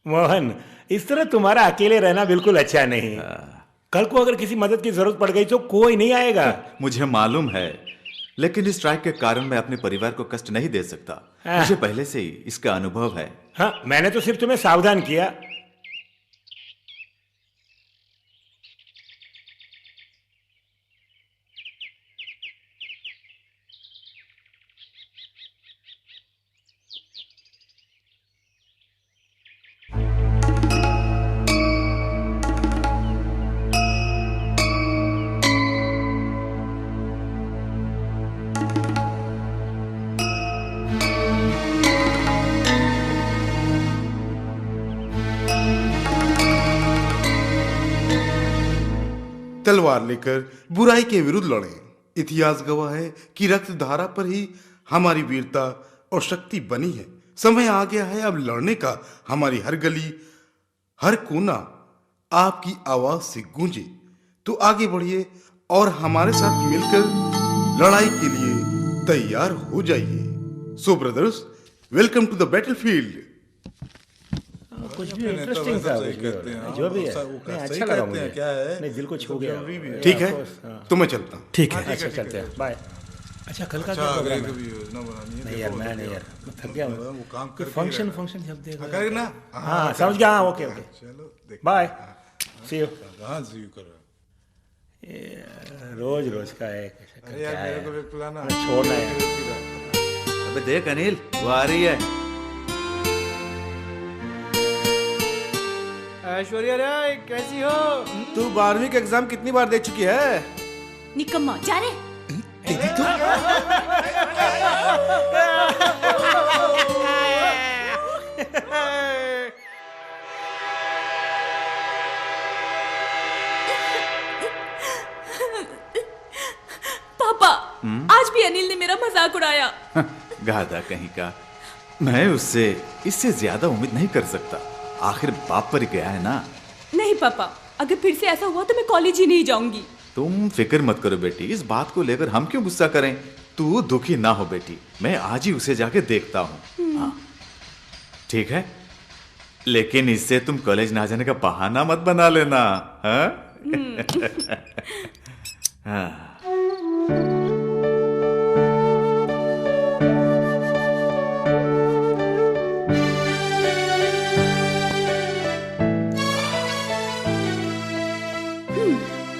मोहन, इस तरह तुम्हारा अकेले रहना बिल्कुल अच्छा नहीं। कल को अगर किसी मदद की जरूरत पड़ गई तो कोई नहीं आएगा। मुझे मालूम है, लेकिन इस स्ट्राइक के कारण मैं अपने परिवार को कष्ट नहीं दे सकता। मुझे पहले से ही इसका अनुभव है। हाँ, मैंने तो सिर्फ तुम्हें सावधान किया। तलवार लेकर बुराई के विरुद्ध लड़ें। इतिहास गवाह है कि रक्त धारा पर ही हमारी वीरता और शक्ति बनी है। समय आ गया है अब लड़ने का। हमारी हर गली, हर कोना आपकी आवाज से गूंजे। तो आगे बढ़िए और हमारे साथ मिलकर लड़ाई के लिए तैयार हो जाइए। So brothers, welcome to the battlefield. कुछ भी इंटरेस्टिंग था, जो भी है, नहीं, अच्छा लगा मुझे। क्या है? नहीं, दिल को छू गया। ठीक है, तो मैं चलता हूँ। ठीक है, अच्छा चलते हैं, बाय। अच्छा, कल का क्या प्रोग्राम है? योजना बनानी है। नहीं यार, मैं नहीं यार, मैं थक गया हूँ। वो काम कर फंक्शन जब देखो। करेगा ना। हाँ, समझ गया। हाँ, ओके ओके, चलो बाय, सी यू। कहाँ से कर रहा रोज का है, है यार, मेरे को भी पिलाना। छोड़ना है। अबे देख अनिल, वो आ रही है। ऐश्वर्या राय, कैसी हो? तू 12वीं का एग्जाम कितनी बार दे चुकी है? निकम्मा, जा रे। पापा, आज भी अनिल ने मेरा मजाक उड़ाया। गाधा कहीं का। मैं उससे इससे ज्यादा उम्मीद नहीं कर सकता। आखिर बाप पर गया है ना। नहीं पापा, अगर फिर से ऐसा हुआ तो मैं कॉलेज ही नहीं जाऊंगी। तुम फिक्र मत करो बेटी, इस बात को लेकर हम क्यों गुस्सा करें। तू दुखी ना हो बेटी, मैं आज ही उसे जाके देखता हूँ। हाँ, ठीक है, लेकिन इससे तुम कॉलेज ना जाने का बहाना मत बना लेना। हाँ? हाँ।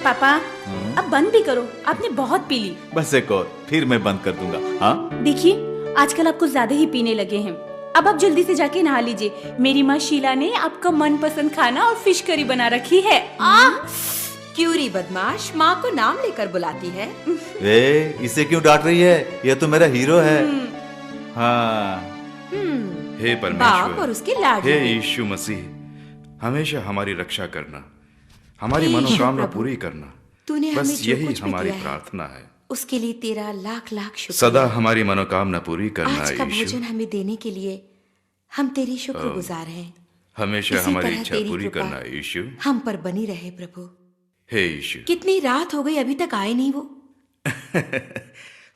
पापा, अब बंद भी करो, आपने बहुत पी ली। बस एक और, फिर मैं बंद कर दूंगा। हाँ, देखिए, आजकल आपको ज्यादा ही पीने लगे हैं। अब आप जल्दी से जाके नहा लीजिए। मेरी माँ शीला ने आपका मनपसंद खाना और फिश करी बना रखी है। क्यूरी बदमाश, माँ को नाम लेकर बुलाती है। इसे क्यों डांट रही है? ये तो मेरा हीरो है। हाँ। हे बाप परमेश्वर, और उसके लाडले। हे यीशु मसीह, हमेशा हमारी रक्षा करना, हमारी मनोकामना पूरी करना। तूने हमें बस जो यही कुछ भी हमारी दिया है, प्रार्थना है। उसके लिए तेरा लाख लाख शुक्र। सदा हमारी मनोकामना पूरी करना आज का यीशु। भोजन हमें देने के लिए हम तेरी शुक्रगुजार हैं। हमेशा इसी हमारी तरह इच्छा तेरी पूरी कृपा करना यीशु। हम पर बनी रहे प्रभु। हे यीशु। कितनी रात हो गई, अभी तक आए नहीं वो।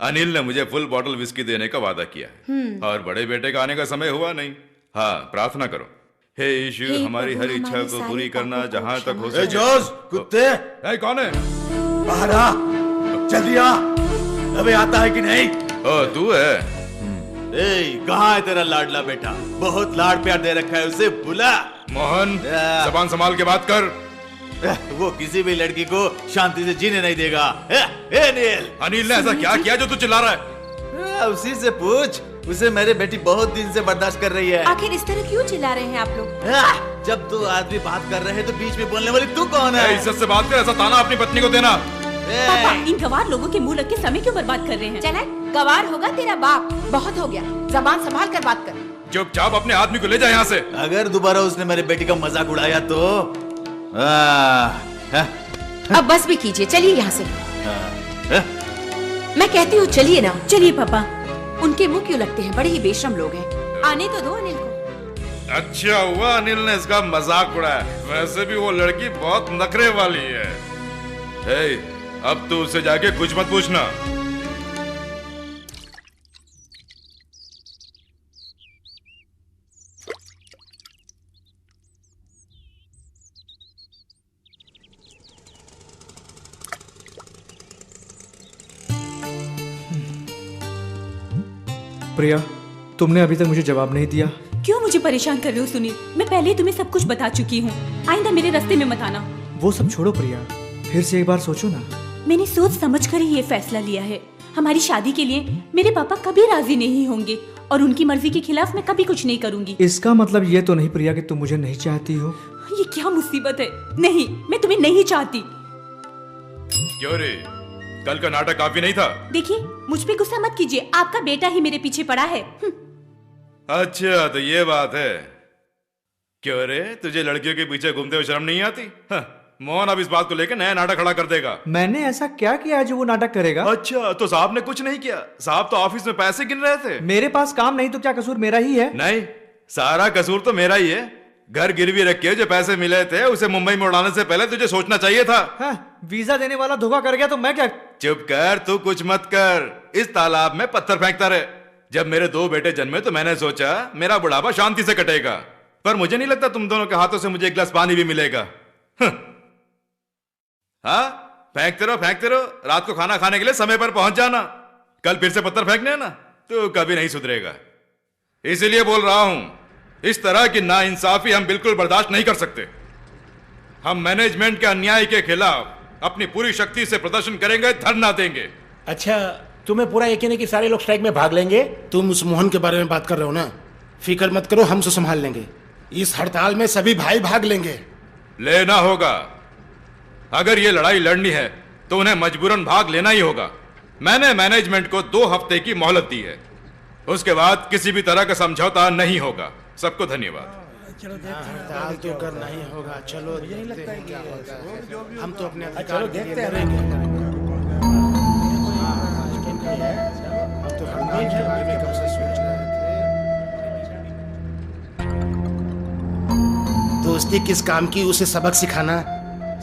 अनिल ने मुझे फुल बॉटल विस्की देने का वादा किया है और बड़े बेटे का आने का समय हुआ नहीं। हाँ, प्रार्थना करो। हे यीशु, हे हमारी प्रभु, हर इच्छा हमारे को सारे पूरी करना पापों को जहां तक हो क्षमा सके। जॉर्ज, कुत्ते, ए, कौन है? बाहर आ, जल्दी आ। अबे आता है कि नहीं? ओ, तू है? कहाँ है तेरा लाडला बेटा? बहुत लाड प्यार दे रखा है उसे, बुला। मोहन, जबान संभाल के बात कर। वो किसी भी लड़की को शांति से जीने नहीं देगा। नील, अनिल ने ऐसा क्या किया जो तू चिल्ला रहा है? उसी से पूछ। उसे मेरी बेटी बहुत दिन से बर्दाश्त कर रही है। आखिर इस तरह क्यों चिल्ला रहे हैं आप लोग? जब दो आदमी बात कर रहे हैं तो बीच में बोलने वाली तू कौन है? इज्जत से बात कर, ऐसा ताना अपनी पत्नी को देना। पापा, इन गवार लोगों के मुंह लग के समय क्यों बर्बाद कर रहे हैं? चला, गवार होगा तेरा बाप। बहुत हो गया, जबान संभाल कर बात कर। चुपचाप अपने आदमी को ले जा यहाँ से। अगर दोबारा उसने मेरे बेटी का मजाक उड़ाया तो अब बस भी कीजिए, चलिए यहाँ से। मैं कहती हूँ चलिए ना। चलिए पापा। उनके मुंह क्यों लगते हैं? बड़े ही बेशरम लोग हैं। आने तो दो अनिल को। अच्छा हुआ अनिल ने इसका मजाक उड़ाया। वैसे भी वो लड़की बहुत नखरे वाली है। हे, अब तू उससे जाके कुछ मत पूछना। प्रिया, तुमने अभी तक मुझे जवाब नहीं दिया। क्यों मुझे परेशान कर रहे हो सुनील? मैं पहले ही तुम्हें सब कुछ बता चुकी हूँ। आइंदा मेरे रास्ते में मत आना। वो सब छोड़ो प्रिया, फिर से एक बार सोचो ना। मैंने सोच समझ कर ही ये फैसला लिया है। हमारी शादी के लिए मेरे पापा कभी राजी नहीं होंगे और उनकी मर्जी के खिलाफ मैं कभी कुछ नहीं करूंगी। इसका मतलब ये तो नहीं प्रिया कि तुम मुझे नहीं चाहती हो। ये क्या मुसीबत है? नहीं, मैं तुम्हें नहीं चाहती। क्यों रे, कल का नाटक काफी नहीं था? देखिए, मुझ पे गुस्सा मत कीजिए, आपका बेटा ही मेरे पीछे पड़ा है। अच्छा तो ये बात है। क्यों रे, तुझे लड़कियों के पीछे घूमते हुए शर्म नहीं आती? मोहन अब इस बात को लेकर नया नाटक खड़ा कर देगा। मैंने ऐसा क्या किया जो वो नाटक करेगा? अच्छा, तो साहब ने कुछ नहीं किया? साहब तो ऑफिस में पैसे गिन रहे थे। मेरे पास काम नहीं तो क्या कसूर मेरा ही है? नहीं, सारा कसूर तो मेरा ही है। घर गिरवी रख के जो पैसे मिले थे उसे मुंबई में उड़ाने से पहले तुझे सोचना चाहिए था। वीजा देने वाला धोखा कर गया तो मैं क्या? चुप कर, तू कुछ मत कर। इस तालाब में पत्थर फेंकता रहे। जब मेरे 2 बेटे जन्मे तो मैंने सोचा मेरा बुढ़ापा शांति से कटेगा, पर मुझे नहीं लगता तुम दोनों के हाथों से मुझे एक गिलास पानी भी मिलेगा। हाँ, फेंकते रहो। रात को खाना खाने के लिए समय पर पहुंच जाना। कल फिर से पत्थर फेंकने ना तो कभी नहीं सुधरेगा। इसीलिए बोल रहा हूं, इस तरह की नाइंसाफी हम बिल्कुल बर्दाश्त नहीं कर सकते। हम मैनेजमेंट के अन्याय के खिलाफ अपनी पूरी शक्ति से प्रदर्शन करेंगे, धरना देंगे। अच्छा, तुम्हें पूरा यकीन है कि सारे लोग स्ट्राइक में भाग लेंगे? तुम उस मोहन के बारे में बात कर रहे हो ना? फिक्र मत करो, हम उसे संभाल लेंगे। इस हड़ताल में सभी भाई भाग लेंगे। लेना होगा। अगर ये लड़ाई लड़नी है तो उन्हें मजबूरन भाग लेना ही होगा। मैंने मैनेजमेंट को 2 हफ्ते की मोहलत दी है, उसके बाद किसी भी तरह का समझौता नहीं होगा। सबको धन्यवाद। हड़ताल तो करना ही होगा। चलो देखते हैं क्या होता है। हम तो अपने अधिकार के लिए लड़ेंगे। हम तो हड़ताल के बारे में कब से सोच रहे थे। दोस्ती किस काम की, उसे सबक सिखाना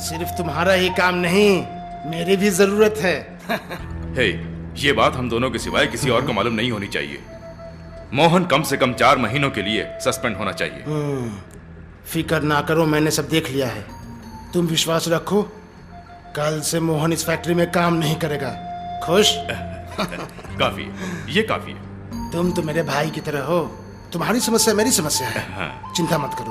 सिर्फ तुम्हारा ही काम नहीं, मेरी भी जरूरत है। हे, ये बात हम दोनों के सिवाय किसी और को मालूम नहीं होनी चाहिए। मोहन कम से कम 4 महीनों के लिए सस्पेंड होना चाहिए। फिक्र ना करो, मैंने सब देख लिया है। तुम विश्वास रखो, कल से मोहन इस फैक्ट्री में काम नहीं करेगा। खुश? काफी है, ये काफी है। तुम तो मेरे भाई की तरह हो। तुम्हारी समस्या मेरी समस्या है। चिंता मत करो।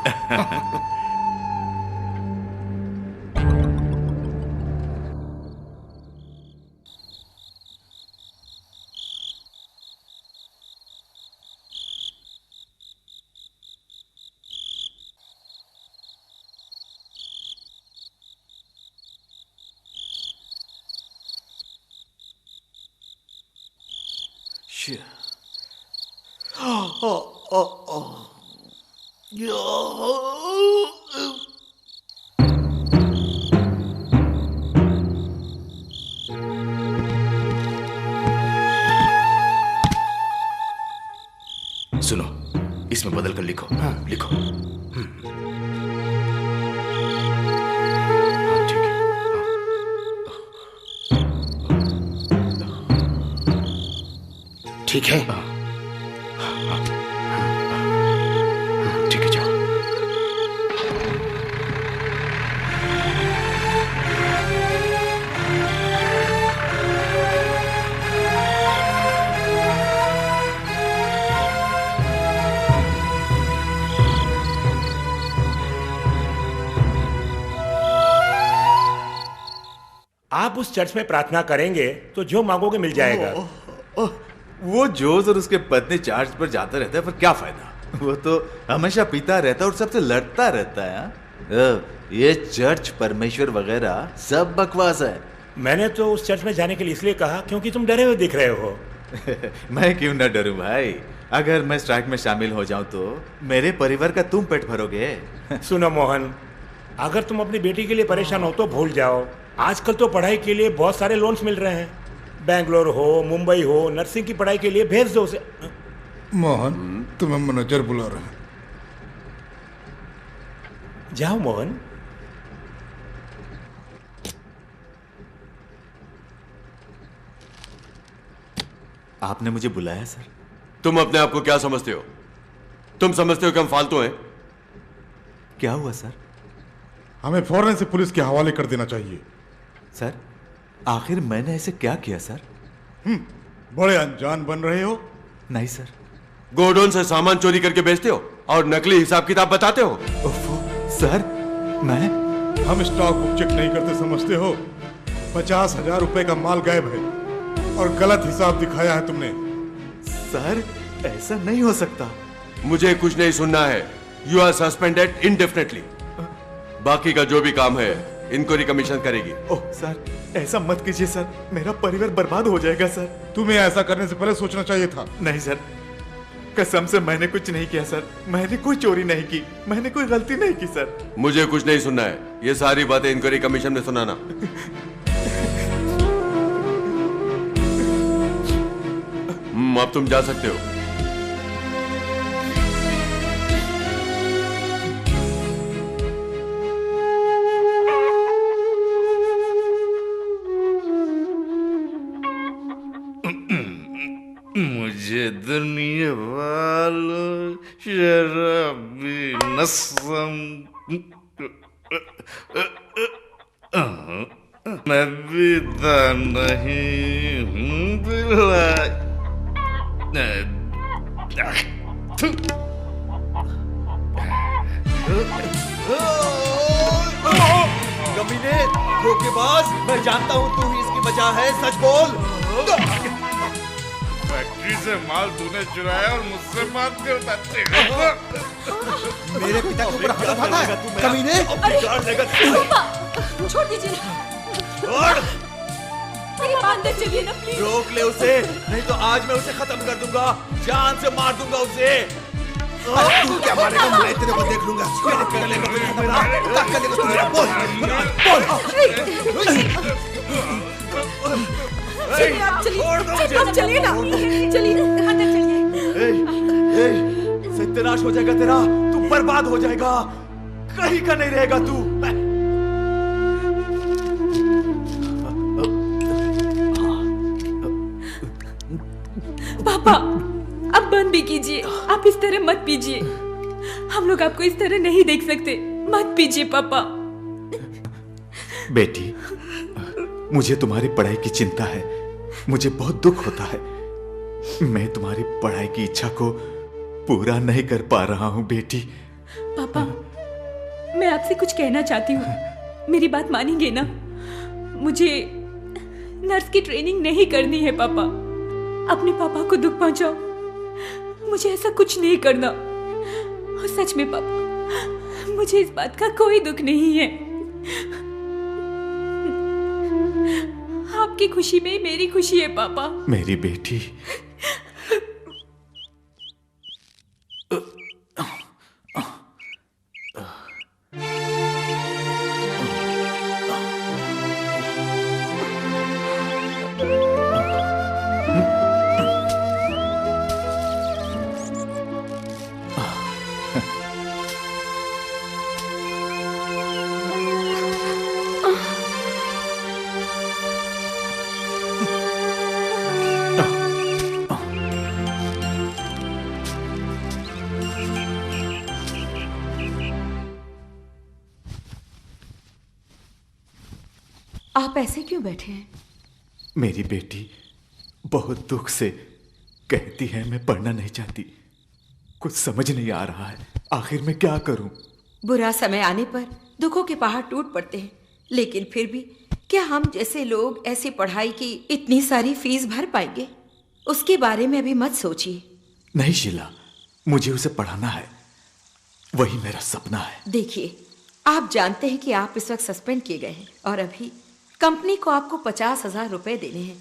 सुनो, इसमें बदल कर लिखो। लिखो। ठीक है। ठीक है। ठीक है, जाओ। आप उस चर्च में प्रार्थना करेंगे तो जो मांगोगे मिल जाएगा। वो जोज और उसके पत्नी चार्ज पर जाता रहता है, पर क्या फायदा? वो तो हमेशा पीता रहता है और सबसे लड़ता रहता है। ये चर्च, परमेश्वर वगैरह सब बकवास है। मैंने तो उस चर्च में जाने के लिए इसलिए कहा क्योंकि तुम डरे हुए दिख रहे हो। मैं क्यों ना डरूं भाई? अगर मैं स्ट्राइक में शामिल हो जाऊं तो मेरे परिवार का तुम पेट भरोगे। सुनो मोहन, अगर तुम अपनी बेटी के लिए परेशान हो तो भूल जाओ। आजकल तो पढ़ाई के लिए बहुत सारे लोन्स मिल रहे हैं। बेंगलोर हो, मुंबई हो, नर्सिंग की पढ़ाई के लिए भेज दो उसे। मोहन, तुम्हें मैनेजर बुला रहे हैं। जाओ मोहन। आपने मुझे बुलाया सर? तुम अपने आप को क्या समझते हो? तुम समझते हो कि हम फालतू हैं? क्या हुआ सर? हमें फौरन से पुलिस के हवाले कर देना चाहिए। सर, आखिर मैंने ऐसे क्या किया सर? बड़े अनजान बन रहे हो। नहीं सर। गोडाउन से सामान चोरी करके बेचते हो और नकली हिसाब किताब बताते हो। सर मैं हम स्टॉक बुक चेक नहीं करते समझते हो? 50,000 रुपए का माल गायब है और गलत हिसाब दिखाया है तुमने। सर ऐसा नहीं हो सकता। मुझे कुछ नहीं सुनना है। You are suspended indefinitely. बाकी का जो भी काम है इंक्वायरी कमीशन करेगी। ओह सर ऐसा मत कीजिए सर, मेरा परिवार बर्बाद हो जाएगा सर। तुम्हें ऐसा करने से पहले सोचना चाहिए था। नहीं सर, कसम से मैंने कुछ नहीं किया सर, मैंने कोई चोरी नहीं की, मैंने कोई गलती नहीं की सर। मुझे कुछ नहीं सुनना है, ये सारी बातें इंक्वायरी कमीशन में सुनाना। अब तुम जा सकते हो। मुझे दुनिया वालों शराबी नस्म मैं बीता नहीं हूँ दिला। कमीने, धोखेबाज, मैं जानता हूँ तू ही इसकी वजह है, सच बोल। फैक्ट्री से माल तूने चुराया और मुझसे बात करता। मेरे पिता के ऊपर हाथ उठाता है, कमीने। छोड़ दीजिए। मेरी बात अंदर चलिए ना प्लीज। रोक ले उसे, नहीं तो आज मैं उसे खत्म कर दूंगा, जान से मार दूंगा उसे। तू क्या मारेगा? मैं तेरे को देख लूंगा। चलिए ना, चलिए अंदर चलिए। सत्यानाश हो जाएगा तेरा, तू बर्बाद हो जाएगा, कहीं का नहीं रहेगा तू। पापा अब बंद भी कीजिए, आप इस तरह मत पीजिए, हम लोग आपको इस तरह नहीं देख सकते, मत पीजिए पापा। बेटी मुझे तुम्हारी पढ़ाई की चिंता है, मुझे बहुत दुख होता है, मैं तुम्हारी पढ़ाई की इच्छा को पूरा नहीं कर पा रहा हूं बेटी। पापा मैं आपसे कुछ कहना चाहती हूँ, मेरी बात मानेंगे ना? मुझे नर्स की ट्रेनिंग नहीं करनी है पापा, अपने पापा को दुख पहुंचाओ, मुझे ऐसा कुछ नहीं करना। और सच में पापा मुझे इस बात का कोई दुख नहीं है, आपकी खुशी में मेरी खुशी है पापा। मेरी बेटी आप ऐसे क्यों बैठे हैं? मेरी बेटी बहुत दुख से कहती है मैं पढ़ना नहीं चाहती, कुछ समझ नहीं आ रहा है, आखिर मैं क्या करूं? बुरा समय आने पर दुखों के पहाड़ टूट पड़ते हैं, लेकिन फिर भी क्या हम जैसे लोग ऐसी पढ़ाई की इतनी सारी फीस भर पाएंगे? उसके बारे में अभी मत सोचिए। नहीं शीला, मुझे उसे पढ़ाना है, वही मेरा सपना है। देखिए, आप जानते हैं कि आप इस वक्त सस्पेंड किए गए हैं और अभी कंपनी को आपको 50,000 रुपए देने हैं।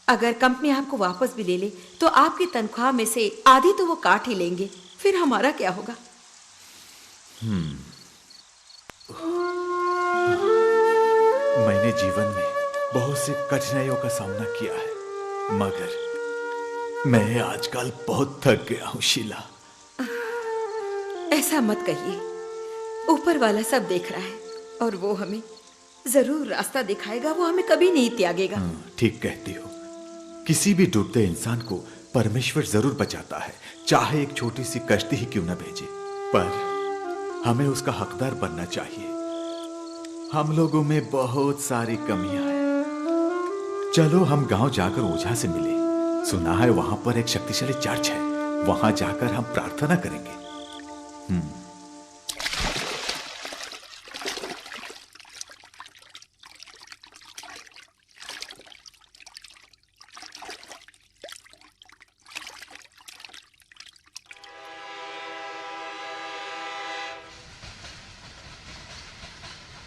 अगर कंपनी आपको वापस भी ले ले तो आपकी तनख्वाह में से आधी तो वो काट ही लेंगे, फिर हमारा क्या होगा? मैंने जीवन में बहुत सी कठिनाइयों का सामना किया है, मगर मैं आजकल बहुत थक गया हूँ शीला। ऐसा मत कहिए, ऊपर वाला सब देख रहा है और वो हमें जरूर रास्ता दिखाएगा, वो हमें कभी नहीं त्यागेगा। ठीक कहती हो, किसी भी डूबते इंसान को परमेश्वर जरूर बचाता है, चाहे एक छोटी सी कश्ती ही क्यों न भेजे, पर हमें उसका हकदार बनना चाहिए। हम लोगों में बहुत सारी कमियां हैं। चलो हम गांव जाकर ओझा से मिले, सुना है वहां पर एक शक्तिशाली चर्च है, वहां जाकर हम प्रार्थना करेंगे।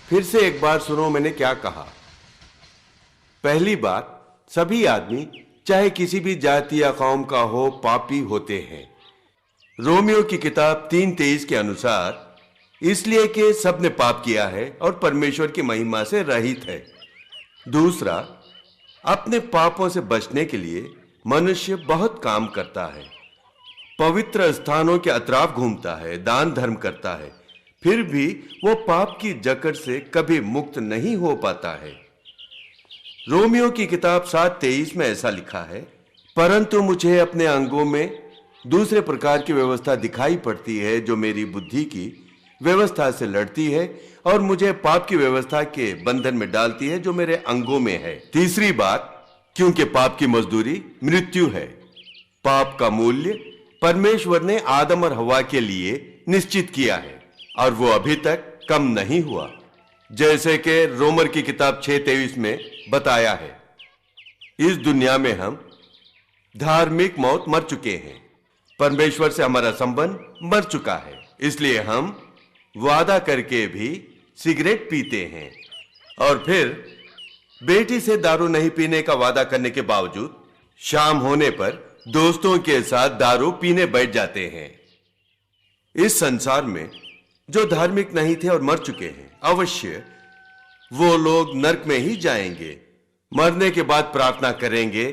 फिर से एक बार सुनो मैंने क्या कहा। पहली बात, सभी आदमी चाहे किसी भी जाति या कौम का हो पापी होते हैं। रोमियो की किताब 3:23 के अनुसार इसलिए कि सबने पाप किया है और परमेश्वर की महिमा से रहित है। दूसरा, अपने पापों से बचने के लिए मनुष्य बहुत काम करता है, पवित्र स्थानों के अतराफ घूमता है, दान धर्म करता है, फिर भी वो पाप की जकड़ से कभी मुक्त नहीं हो पाता है। रोमियो की किताब 7:23 में ऐसा लिखा है, परंतु मुझे अपने अंगों में दूसरे प्रकार की व्यवस्था दिखाई पड़ती है जो मेरी बुद्धि की व्यवस्था से लड़ती है और मुझे पाप की व्यवस्था के बंधन में डालती है जो मेरे अंगों में है। तीसरी बात, क्योंकि पाप की मजदूरी मृत्यु है, पाप का मूल्य परमेश्वर ने आदम और हवा के लिए निश्चित किया है और वो अभी तक कम नहीं हुआ, जैसे कि रोमर की किताब 6:23 में बताया है। इस दुनिया में हम धार्मिक मौत मर चुके हैं, परमेश्वर से हमारा संबंध मर चुका है, इसलिए हम वादा करके भी सिगरेट पीते हैं और फिर बेटी से दारू नहीं पीने का वादा करने के बावजूद शाम होने पर दोस्तों के साथ दारू पीने बैठ जाते हैं। इस संसार में जो धार्मिक नहीं थे और मर चुके हैं, अवश्य वो लोग नरक में ही जाएंगे। मरने के बाद प्रार्थना करेंगे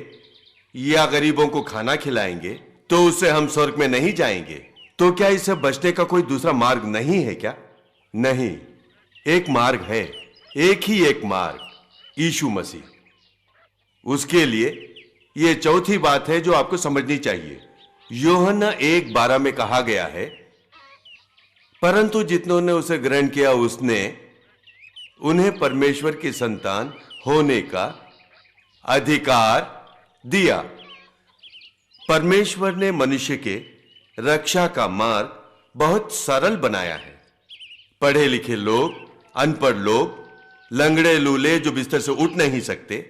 या गरीबों को खाना खिलाएंगे तो उससे हम स्वर्ग में नहीं जाएंगे। तो क्या इससे बचने का कोई दूसरा मार्ग नहीं है क्या? नहीं, एक मार्ग है, एक ही एक मार्ग, यीशु मसीह। उसके लिए यह चौथी बात है जो आपको समझनी चाहिए। यूहन्ना 1:12 में कहा गया है, परंतु जितनों ने उसे ग्रहण किया उसने उन्हें परमेश्वर की संतान होने का अधिकार दिया। परमेश्वर ने मनुष्य के रक्षा का मार्ग बहुत सरल बनाया है। पढ़े लिखे लोग, अनपढ़ लोग, लंगड़े लूले जो बिस्तर से उठ नहीं सकते,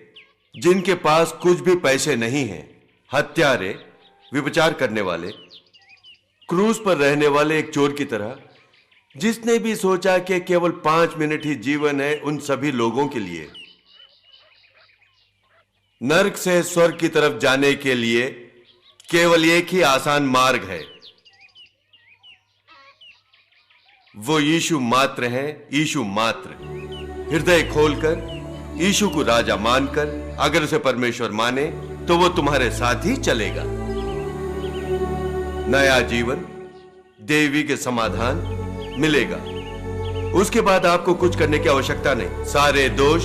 जिनके पास कुछ भी पैसे नहीं हैं, हत्यारे, व्यभिचार करने वाले, क्रूज पर रहने वाले एक चोर की तरह, जिसने भी सोचा कि केवल 5 मिनट ही जीवन है, उन सभी लोगों के लिए नरक से स्वर्ग की तरफ जाने के लिए केवल एक ही आसान मार्ग है, वो यीशु मात्र है, यीशु मात्र। हृदय खोलकर यीशु को राजा मानकर अगर उसे परमेश्वर माने तो वो तुम्हारे साथ ही चलेगा। नया जीवन, देवी के समाधान मिलेगा। उसके बाद आपको कुछ करने की आवश्यकता नहीं। सारे दोष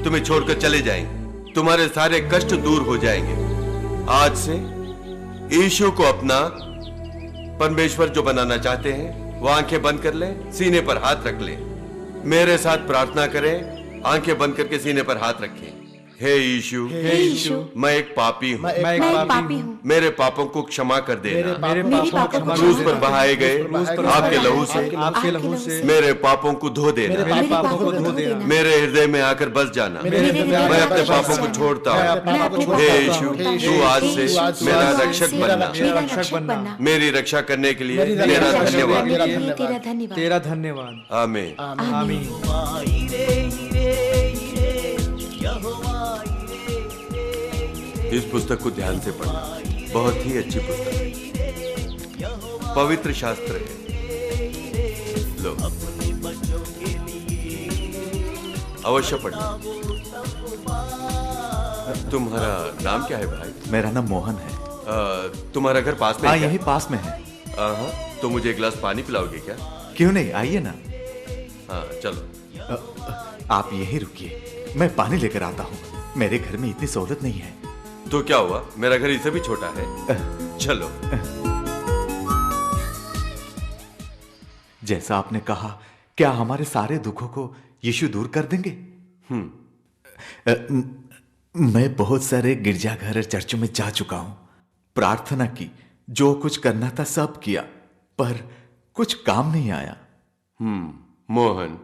तुम्हें छोड़कर चले जाएंगे, तुम्हारे सारे कष्ट दूर हो जाएंगे। आज से यीशु को अपना परमेश्वर जो बनाना चाहते हैं वो आंखें बंद कर लें, सीने पर हाथ रख लें। मेरे साथ प्रार्थना करें, आंखें बंद करके सीने पर हाथ रखें। हे यीशु, मैं एक पापी हूँ, मेरे पापों को क्षमा कर देना। क्रूस पर बहाए गए आपके लहू से मेरे पापों को धो देना। मेरे हृदय में आकर बस जाना। मैं अपने पापों को छोड़ता हूँ। हे यीशु, तू आज से मेरा रक्षक बनना। मेरी रक्षा करने के लिए तेरा धन्यवाद। तेरा धन्यवाद। आमीन। इस पुस्तक को ध्यान से पढ़ना, बहुत ही अच्छी पुस्तक है, पवित्र शास्त्र है। लो, अवश्य पढ़ना। तुम्हारा नाम क्या है भाई? मेरा नाम मोहन है। तुम्हारा घर पास में? हाँ, यही पास में है। तो मुझे एक गिलास पानी पिलाओगे क्या? क्यों नहीं, आइए ना। हाँ चलो। आप यहीं रुकिए, मैं पानी लेकर आता हूँ। मेरे घर में इतनी सहूलत नहीं है। तो क्या हुआ, मेरा घर इससे भी छोटा है। चलो। जैसा आपने कहा, क्या हमारे सारे दुखों को यीशु दूर कर देंगे? मैं बहुत सारे गिरजाघर और चर्चों में जा चुका हूं, प्रार्थना की, जो कुछ करना था सब किया, पर कुछ काम नहीं आया। मोहन,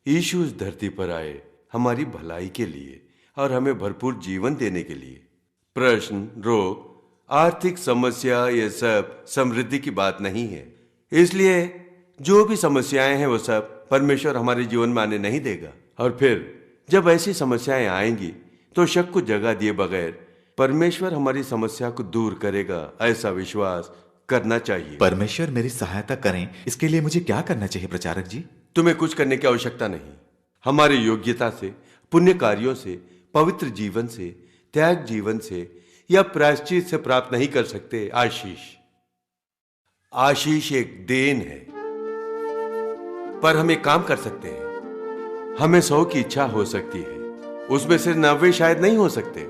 यीशु इस धरती पर आए हमारी भलाई के लिए और हमें भरपूर जीवन देने के लिए। प्रश्न, रोग, आर्थिक समस्या, ये सब समृद्धि की बात नहीं है। इसलिए जो भी समस्याएं हैं वो सब परमेश्वर हमारे जीवन में आने नहीं देगा। और फिर जब ऐसी समस्याएं आएंगी तो शक को जगह दिए बगैर परमेश्वर हमारी समस्या को दूर करेगा, ऐसा विश्वास करना चाहिए। परमेश्वर मेरी सहायता करें, इसके लिए मुझे क्या करना चाहिए प्रचारक जी? तुम्हें कुछ करने की आवश्यकता नहीं। हमारी योग्यता से, पुण्य कार्यों से, पवित्र जीवन से, त्याग जीवन से या प्रायश्चित से प्राप्त नहीं कर सकते आशीष। आशीष एक देन है, पर हम एक काम कर सकते हैं। हमें 100 की इच्छा हो सकती है, उसमें से 90 शायद नहीं हो सकते,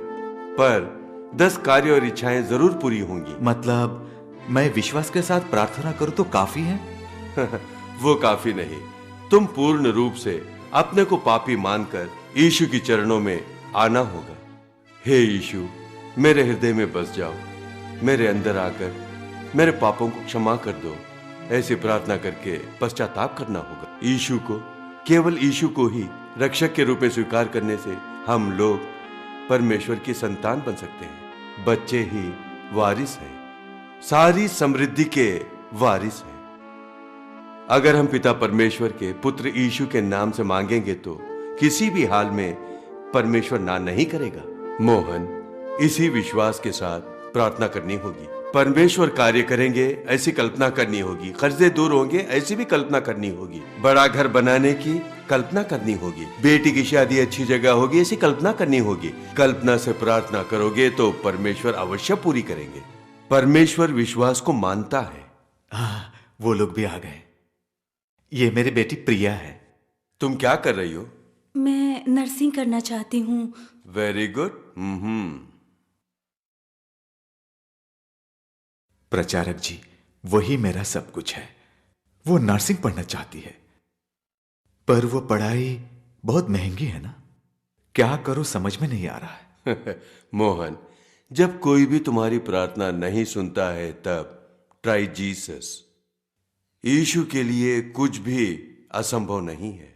पर 10 कार्य और इच्छाएं जरूर पूरी होंगी। मतलब मैं विश्वास के साथ प्रार्थना करूं तो काफी है? वो काफी नहीं। तुम पूर्ण रूप से अपने को पापी मानकर यीशु की चरणों में आना होगा। हे यीशु, मेरे हृदय में बस जाओ, मेरे अंदर आकर मेरे पापों को क्षमा कर दो। ऐसी प्रार्थना करके पश्चाताप करना होगा। यीशु को, केवल यीशु को ही रक्षक के रूप में स्वीकार करने से हम लोग परमेश्वर की संतान बन सकते हैं। बच्चे ही वारिस हैं, सारी समृद्धि के वारिस हैं। अगर हम पिता परमेश्वर के पुत्र यीशु के नाम से मांगेंगे तो किसी भी हाल में परमेश्वर ना नहीं करेगा। मोहन, इसी विश्वास के साथ प्रार्थना करनी होगी। परमेश्वर कार्य करेंगे ऐसी कल्पना करनी होगी। कर्जे दूर होंगे ऐसी भी कल्पना करनी होगी। बड़ा घर बनाने की कल्पना करनी होगी। बेटी की शादी अच्छी जगह होगी ऐसी कल्पना करनी होगी। कल्पना से प्रार्थना करोगे तो परमेश्वर अवश्य पूरी करेंगे। परमेश्वर विश्वास को मानता है। हाँ, वो लोग भी आ गए। ये मेरी बेटी प्रिया है। तुम क्या कर रही हो? मैं नर्सिंग करना चाहती हूँ। Very good. प्रचारक जी, वही मेरा सब कुछ है। वो नर्सिंग पढ़ना चाहती है, पर वो पढ़ाई बहुत महंगी है ना। क्या करूं समझ में नहीं आ रहा है। मोहन, जब कोई भी तुम्हारी प्रार्थना नहीं सुनता है तब ट्राई जीसस। यीशु के लिए कुछ भी असंभव नहीं है।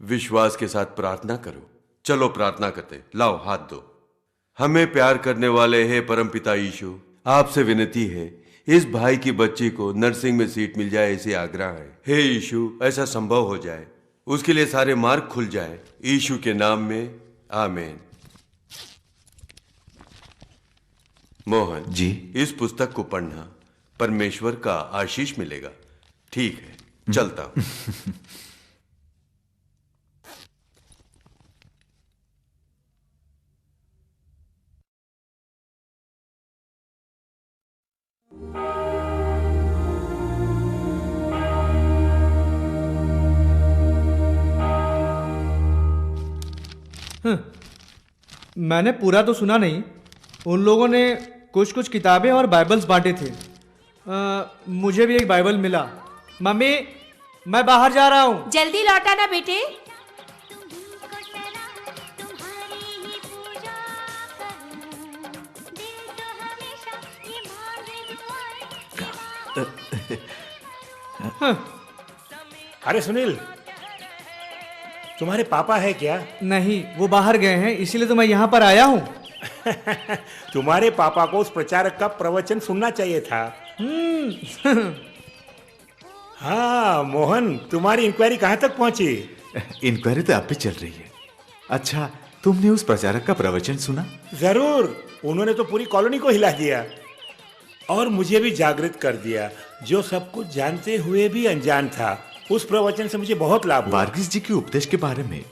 विश्वास के साथ प्रार्थना करो। चलो प्रार्थना करते। लाओ हाथ दो। हमें प्यार करने वाले हैं परमपिता यीशु, आपसे विनती है इस भाई की बच्ची को नर्सिंग में सीट मिल जाए, ऐसे आग्रह है। हे यीशु, ऐसा संभव हो जाए, उसके लिए सारे मार्ग खुल जाए। यीशु के नाम में आमीन। मोहन जी, इस पुस्तक को पढ़ना, परमेश्वर का आशीष मिलेगा। ठीक है, चलता हूं। मैंने पूरा तो सुना नहीं। उन लोगों ने कुछ कुछ किताबें और बाइबल्स बांटे थे। मुझे भी एक बाइबल मिला। मम्मी, मैं बाहर जा रहा हूँ। जल्दी लौटा ना बेटे। अरे सुनील, तुम्हारे पापा है क्या? नहीं, वो बाहर गए हैं, इसीलिए तो मैं यहाँ पर आया हूँ। तुम्हारे पापा को उस प्रचारक का प्रवचन सुनना चाहिए था। हाँ मोहन, तुम्हारी इंक्वायरी कहाँ तक पहुंची? इंक्वायरी तो अब भी चल रही है। अच्छा, तुमने उस प्रचारक का प्रवचन सुना? जरूर, उन्होंने तो पूरी कॉलोनी को हिला दिया और मुझे भी जागृत कर दिया, जो सब कुछ जानते हुए भी अनजान था। उस प्रवचन से मुझे बहुत लाभ हुआ। वर्गीस जी के उपदेश के बारे में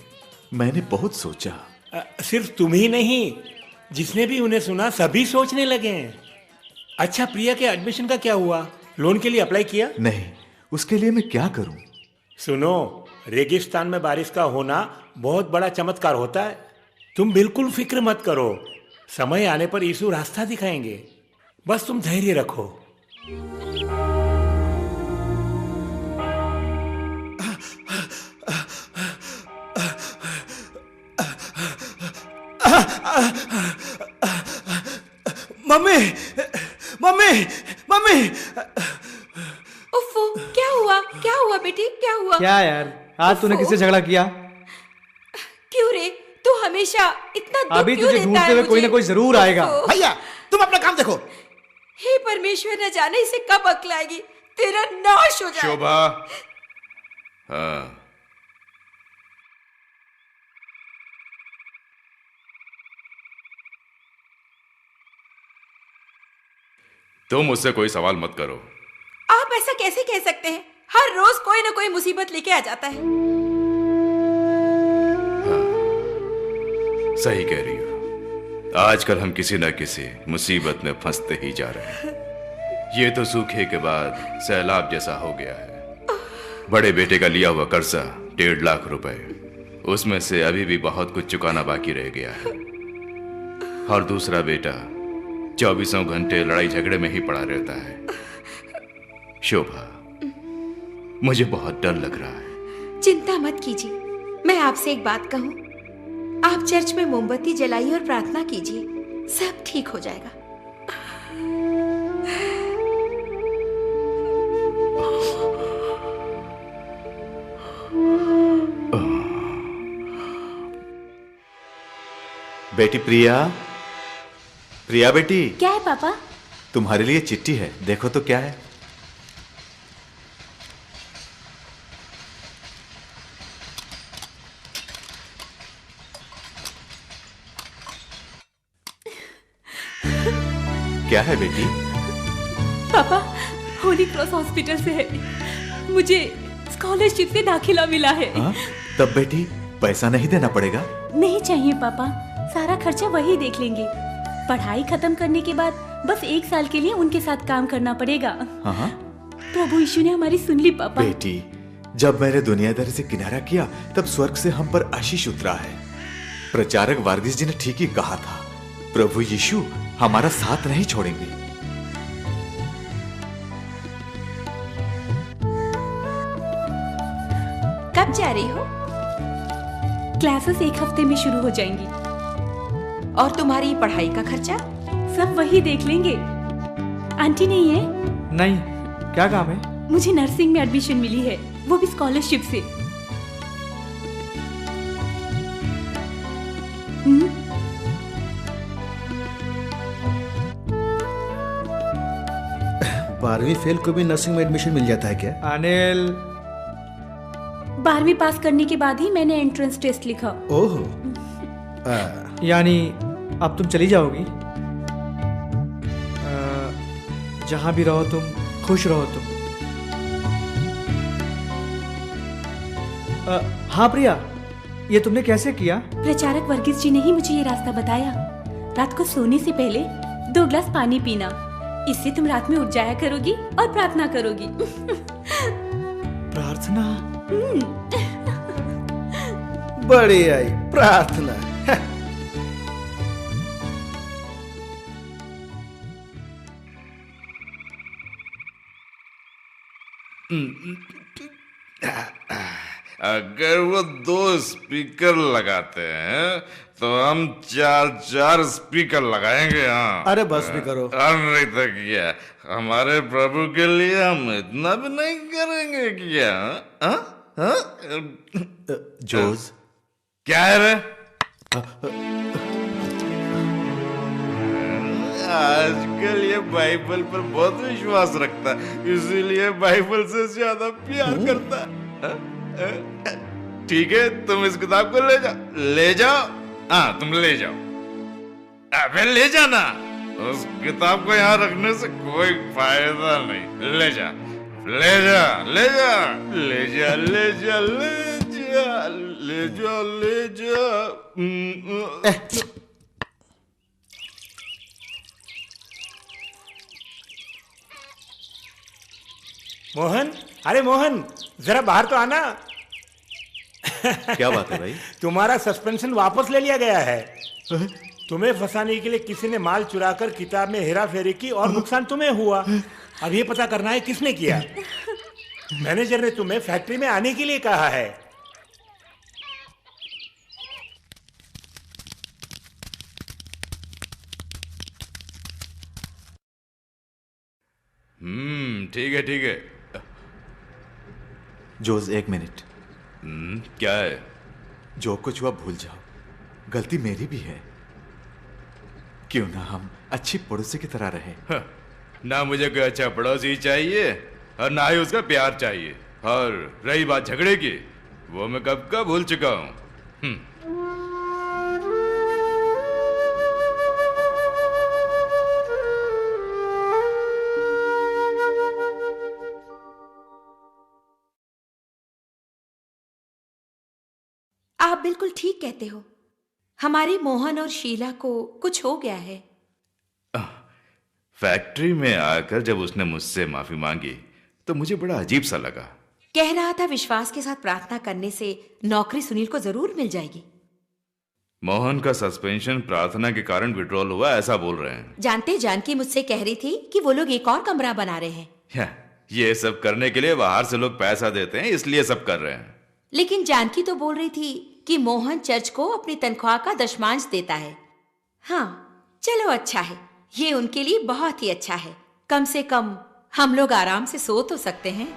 मैंने बहुत सोचा। सिर्फ तुम ही नहीं, जिसने भी उन्हें सुना सभी सोचने लगे हैं। अच्छा, प्रिया के एडमिशन का क्या हुआ? लोन के लिए अप्लाई किया? नहीं, उसके लिए मैं क्या करूं? सुनो, रेगिस्तान में बारिश का होना बहुत बड़ा चमत्कार होता है। तुम बिल्कुल फिक्र मत करो, समय आने पर यीशु रास्ता दिखाएंगे। बस तुम धैर्य रखो। मम्मी मम्मी मम्मी उफ़ो, क्या हुआ? क्या हुआ बेटी? क्या हुआ? क्या यार, आज तूने किससे झगड़ा किया? क्यों रे, तू हमेशा इतना दुख अभी क्यों तुझे देता ढूंढते है हुए कोई मुझे? ना कोई जरूर आएगा। भैया तुम अपना काम देखो। हे परमेश्वर, न जाने इसे कब अक्ल आएगी, तेरा नाश हो जाए। शोभा, हाँ, तुम मुझसे कोई सवाल मत करो। आप ऐसा कैसे कह सकते हैं? हर रोज कोई ना कोई मुसीबत लेके आ जाता है। सही कह रही हो। आजकल हम किसी न किसी मुसीबत में फंसते ही जा रहे हैं। ये तो सूखे के बाद सैलाब जैसा हो गया है। बड़े बेटे का लिया हुआ कर्जा 1.5 लाख रुपए, उसमें से अभी भी बहुत कुछ चुकाना बाकी रह गया है। और दूसरा बेटा 24 घंटे लड़ाई झगड़े में ही पड़ा रहता है। शोभा, मुझे बहुत डर लग रहा है। चिंता मत कीजिए, मैं आपसे एक बात कहूं, आप चर्च में मोमबत्ती जलाइए और प्रार्थना कीजिए, सब ठीक हो जाएगा। बेटी प्रिया, प्रिया बेटी। क्या है पापा? तुम्हारे लिए चिट्ठी है, देखो तो क्या है। क्या है बेटी? पापा, होली क्रॉस हॉस्पिटल से है, मुझे स्कॉलरशिप से दाखिला मिला है। हाँ? तब बेटी पैसा नहीं देना पड़ेगा? नहीं चाहिए पापा, सारा खर्चा वही देख लेंगे। पढ़ाई खत्म करने के बाद बस 1 साल के लिए उनके साथ काम करना पड़ेगा। हाँ? प्रभु यीशु ने हमारी सुन ली पापा। बेटी, जब मैंने दुनियादारी से किनारा किया तब स्वर्ग से हम पर आशीष उतरा है। प्रचारक वारदिस जी ने ठीक ही कहा था, प्रभु यीशु हमारा साथ नहीं छोड़ेंगे। कब जा रही हो? क्लासेस 1 हफ्ते में शुरू हो जाएंगी। और तुम्हारी पढ़ाई का खर्चा? सब वही देख लेंगे। आंटी नहीं है? नहीं, क्या काम है? मुझे नर्सिंग में एडमिशन मिली है, वो भी स्कॉलरशिप से। हम्म? 12वीं फेल को भी नर्सिंग में एडमिशन मिल जाता है क्या? अनिल, 12वीं पास करने के बाद ही मैंने एंट्रेंस टेस्ट लिखा। ओहो, यानी अब तुम चली जाओगी? जहां भी रहो तुम, खुश रहो तुम। हाँ प्रिया, ये तुमने कैसे किया? प्रचारक वर्गीस जी ने ही मुझे ये रास्ता बताया। रात को सोने से पहले 2 ग्लास पानी पीना, इससे तुम रात में उठ जाया करोगी और प्रार्थना करोगी। प्रार्थना? बड़ी आई प्रार्थना। अगर वो 2 स्पीकर लगाते हैं तो हम 4 स्पीकर लगाएंगे। हाँ, अरे बस भी करो। नहीं तो क्या, हमारे प्रभु के लिए हम इतना भी नहीं करेंगे क्या? हाँ? हाँ? जोज, क्या है रे? आजकल ये बाइबल पर बहुत विश्वास रखता है, इसीलिए बाइबल से ज्यादा प्यार करता है। ठीक है, तुम इस किताब को ले जाओ। हाँ, तुम ले जाओ। अबे ले जाना, उस किताब को यहाँ रखने से कोई फायदा नहीं। ले जा, ले जा, ले जा, ले जा, ले जा, ले जा, ले जा, ले जा। मोहन, अरे मोहन, जरा बाहर तो आना। क्या बात है भाई? तुम्हारा सस्पेंशन वापस ले लिया गया है। तुम्हें फंसाने के लिए किसी ने माल चुराकर किताब में हेरा फेरी की और नुकसान तुम्हें हुआ। अब ये पता करना है किसने किया। मैनेजर ने तुम्हें फैक्ट्री में आने के लिए कहा है। ठीक है ठीक है। जोस, एक मिनट। क्या है? जो कुछ हुआ भूल जाओ, गलती मेरी भी है। क्यों ना हम अच्छी पड़ोसी की तरह रहे। ना मुझे कोई अच्छा पड़ोसी चाहिए और ना ही उसका प्यार चाहिए। और रही बात झगड़े की, वो मैं कब का भूल चुका हूं। आप बिल्कुल ठीक कहते हो। हमारी मोहन और शीला को कुछ हो गया है। फैक्ट्री में आकर जब उसने मुझसे माफी मांगी तो मुझे बड़ा अजीब सा लगा। कह रहा था विश्वास के साथ प्रार्थना करने से नौकरी सुनील को जरूर मिल जाएगी। मोहन का सस्पेंशन प्रार्थना के कारण विड्रॉल हुआ, ऐसा बोल रहे हैं। जानते जानकी मुझसे कह रही थी कि वो लोग एक और कमरा बना रहे हैं। ये सब करने के लिए बाहर से लोग पैसा देते हैं, इसलिए सब कर रहे हैं। लेकिन जानकी तो बोल रही थी कि मोहन चर्च को अपनी तनख्वाह का दशमांश देता है। हाँ, चलो अच्छा है, ये उनके लिए बहुत ही अच्छा है। कम से कम हम लोग आराम से सो तो सकते हैं।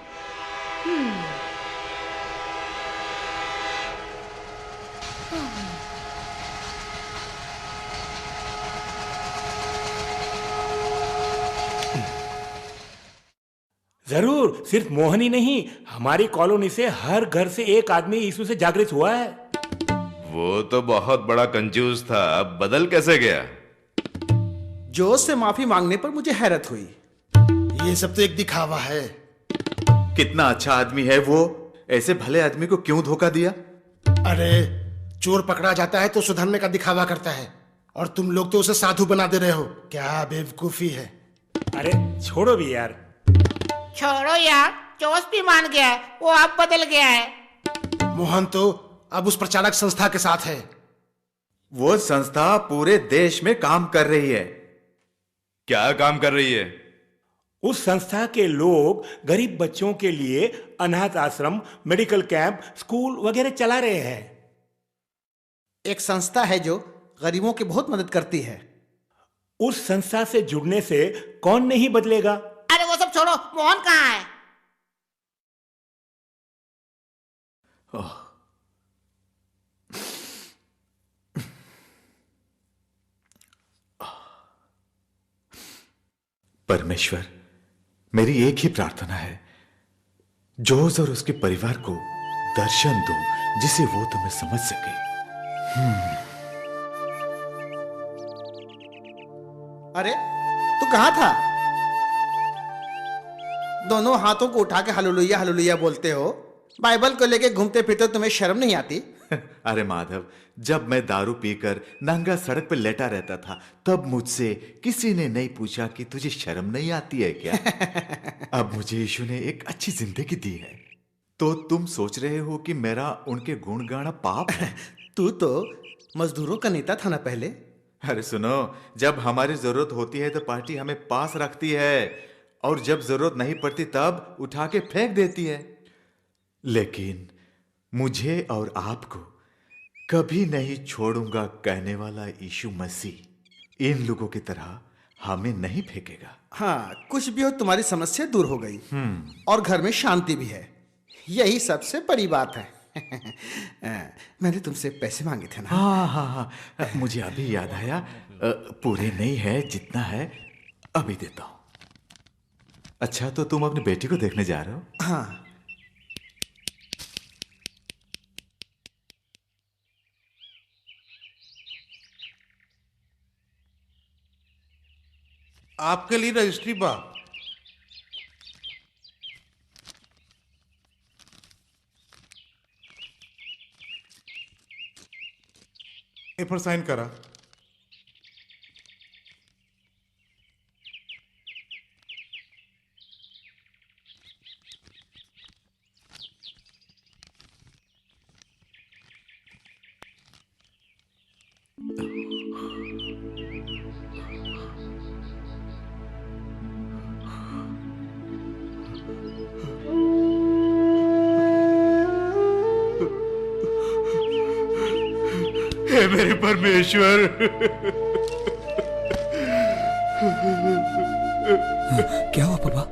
जरूर, सिर्फ मोहन ही नहीं, हमारी कॉलोनी से हर घर से एक आदमी यीशु से जागृत हुआ है। वो तो बहुत बड़ा कंजूस था, अब बदल कैसे गया? जोश से माफी मांगने पर मुझे हैरत हुई। ये सब तो एक दिखावा है। कितना अच्छा आदमी है वो, ऐसे भले आदमी को क्यों धोखा दिया? अरे, चोर पकड़ा जाता है तो सुधरने का दिखावा करता है, और तुम लोग तो उसे साधु बना दे रहे हो। क्या बेवकूफी है। अरे छोड़ो भी यार। छोड़ो यार, जोश भी मान गया है, वो अब बदल गया है। मोहन तो अब उस प्रचारक संस्था के साथ है। वो संस्था पूरे देश में काम कर रही है। क्या काम कर रही है? उस संस्था के लोग गरीब बच्चों के लिए अनाथ आश्रम, मेडिकल कैंप, स्कूल वगैरह चला रहे हैं। एक संस्था है जो गरीबों की बहुत मदद करती है। उस संस्था से जुड़ने से कौन नहीं बदलेगा? अरे वो सब छोड़ो, मोहन कहाँ है? परमेश्वर, मेरी एक ही प्रार्थना है, जोस और उसके परिवार को दर्शन दो जिसे वो तुम्हें समझ सके। अरे, तू कहाँ था? दोनों हाथों को उठा के हालेलुया हालेलुया बोलते हो। बाइबल को लेके घूमते फिरते तुम्हें शर्म नहीं आती? अरे माधव, जब मैं दारू पीकर नंगा सड़क पर लेटा रहता था तब मुझसे किसी ने नहीं पूछा कि तुझे शर्म नहीं आती है क्या? अब मुझे यीशु ने एक अच्छी जिंदगी दी है, तो तुम सोच रहे हो कि मेरा उनके गुण गाना पाप है? तू तो मजदूरों का नेता था ना पहले। अरे सुनो, जब हमारी जरूरत होती है तो पार्टी हमें पास रखती है, और जब जरूरत नहीं पड़ती तब उठा के फेंक देती है। लेकिन मुझे और आपको कभी नहीं छोड़ूंगा कहने वाला यीशु मसीह इन लोगों की तरह हमें नहीं फेंकेगा। हाँ, कुछ भी हो, तुम्हारी समस्या दूर हो गई और घर में शांति भी है। यही सबसे बड़ी बात है। मैंने तुमसे पैसे मांगे थे ना? हाँ हाँ हाँ, मुझे अभी याद आया। पूरे नहीं है, जितना है अभी देता हूं। अच्छा, तो तुम अपनी बेटी को देखने जा रहे हो? हाँ। आपके लिए रजिस्ट्री बा। ए पर साइन करा। हे मेरे परमेश्वर, क्या हुआ पापा?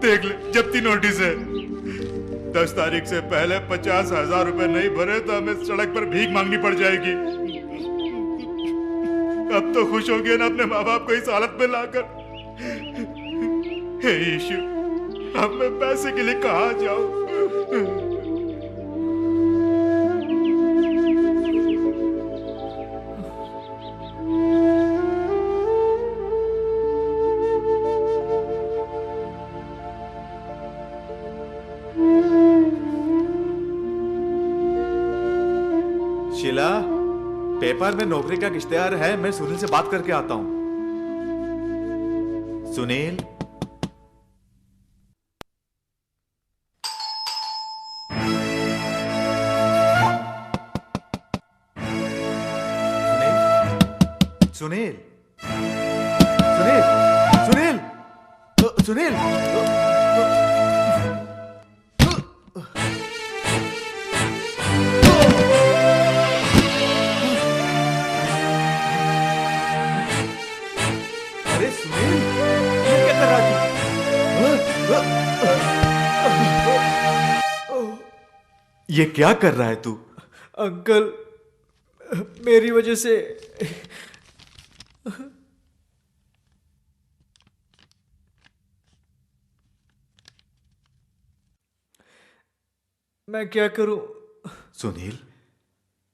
देख ले, जब्ती नोटिस है। 10 तारीख से पहले 50,000 रुपए नहीं भरे तो हमें सड़क पर भीख मांगनी पड़ जाएगी। अब तो खुश हो गए ना अपने माँ बाप को इस हालत में लाकर। हे यीशु, अब मैं पैसे के लिए कहाँ जाऊं? शीला, पेपर में नौकरी का इश्तेहार है, मैं सुनील से बात करके आता हूं। सुनील, सुनील, सुनील, सुनील, सुनील, अरे सुनील, ये क्या कर रहा है? ये क्या कर रहा है तू? अंकल, मेरी वजह से मैं क्या करूं? सुनील,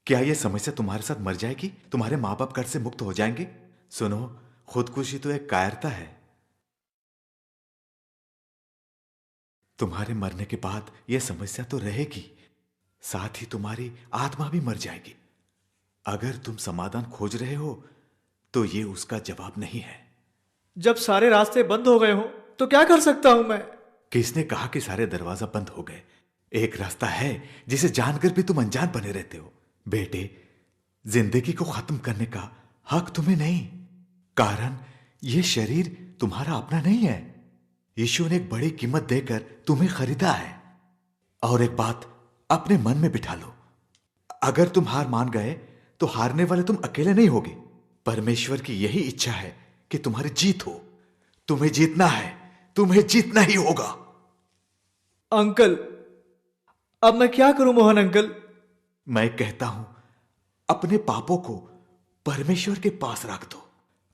क्या यह समस्या तुम्हारे साथ मर जाएगी? तुम्हारे माँ बाप कर्ज से मुक्त हो जाएंगे? सुनो, खुदकुशी तो एक कायरता है। तुम्हारे मरने के बाद यह समस्या तो रहेगी, साथ ही तुम्हारी आत्मा भी मर जाएगी। अगर तुम समाधान खोज रहे हो तो ये उसका जवाब नहीं है। जब सारे रास्ते बंद हो गए हो तो क्या कर सकता हूं मैं? किसने कहा कि सारे दरवाजा बंद हो गए? एक रास्ता है जिसे जानकर भी तुम अनजान बने रहते हो। बेटे, जिंदगी को खत्म करने का हक तुम्हें नहीं, कारण यह शरीर तुम्हारा अपना नहीं है। यीशु ने एक बड़ी कीमत देकर तुम्हें खरीदा है। और एक बात अपने मन में बिठा लो, अगर तुम हार मान गए तो हारने वाले तुम अकेले नहीं होगे। परमेश्वर की यही इच्छा है कि तुम्हारी जीत हो। तुम्हें जीतना है, तुम्हें जीतना ही होगा। अंकल, अब मैं क्या करूं मोहन अंकल? मैं कहता हूं, अपने पापों को परमेश्वर के पास रख दो।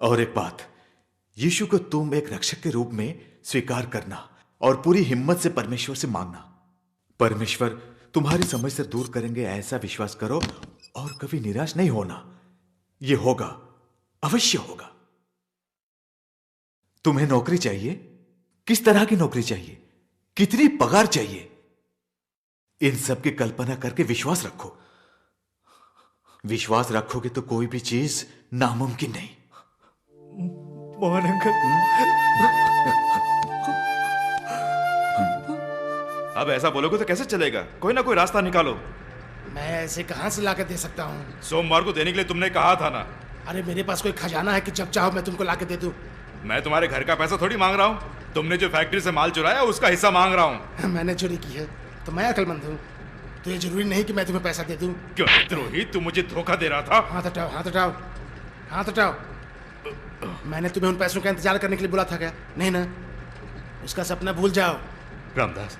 और एक बात, यीशु को तुम एक रक्षक के रूप में स्वीकार करना और पूरी हिम्मत से परमेश्वर से मांगना। परमेश्वर तुम्हारी समस्या दूर करेंगे, ऐसा विश्वास करो और कभी निराश नहीं होना। यह होगा, अवश्य होगा। तुम्हें नौकरी चाहिए? किस तरह की नौकरी चाहिए? कितनी पगार चाहिए? इन सब की कल्पना करके विश्वास रखो। विश्वास रखोगे तो कोई भी चीज नामुमकिन नहीं। मोहन अंकल, अब ऐसा बोलोगे तो कैसे चलेगा? कोई ना कोई रास्ता निकालो। मैं ऐसे कहां से लाकर दे सकता हूँ? सोमवार को देने के लिए तुमने कहा था ना। अरे मेरे पास कोई खजाना है कि जब चाहो मैं तुमको लाके दे दूं? मैं तुम्हारे घर का पैसा थोड़ी मांग रहा हूँ। तुमने जो फैक्ट्री से माल चुराया उसका हिस्सा मांग रहा हूँ। मैंने चोरी की है तो मैं अक्लमंद हूँ, तो ये जरूरी नहीं कि मैं तुम्हें पैसा दे दूं। क्यों द्रोही, तुम मुझे धोखा दे रहा था? हाथ हटाओ, हाथ हटाओ, हाथ हटाओ। मैंने तुम्हें उन पैसों का इंतजार करने के लिए बोला था क्या? नहीं ना? उसका सपना भूल जाओ। रामदास,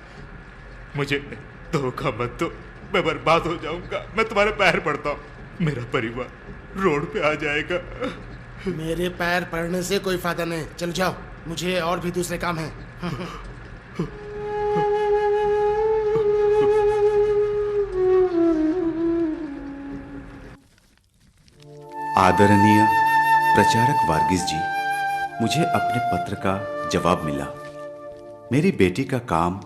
मुझे धोखा मत दो, मैं बर्बाद हो जाऊंगा। मैं तुम्हारे पैर पड़ता हूँ, मेरा परिवार रोड पे आ जाएगा। मेरे पैर पड़ने से कोई फायदा नहीं। चलो जाओ, मुझे और भी दूसरे काम हैं। आदरणीय प्रचारक वार्गिस जी, मुझे अपने पत्र का जवाब मिला। मेरी बेटी का काम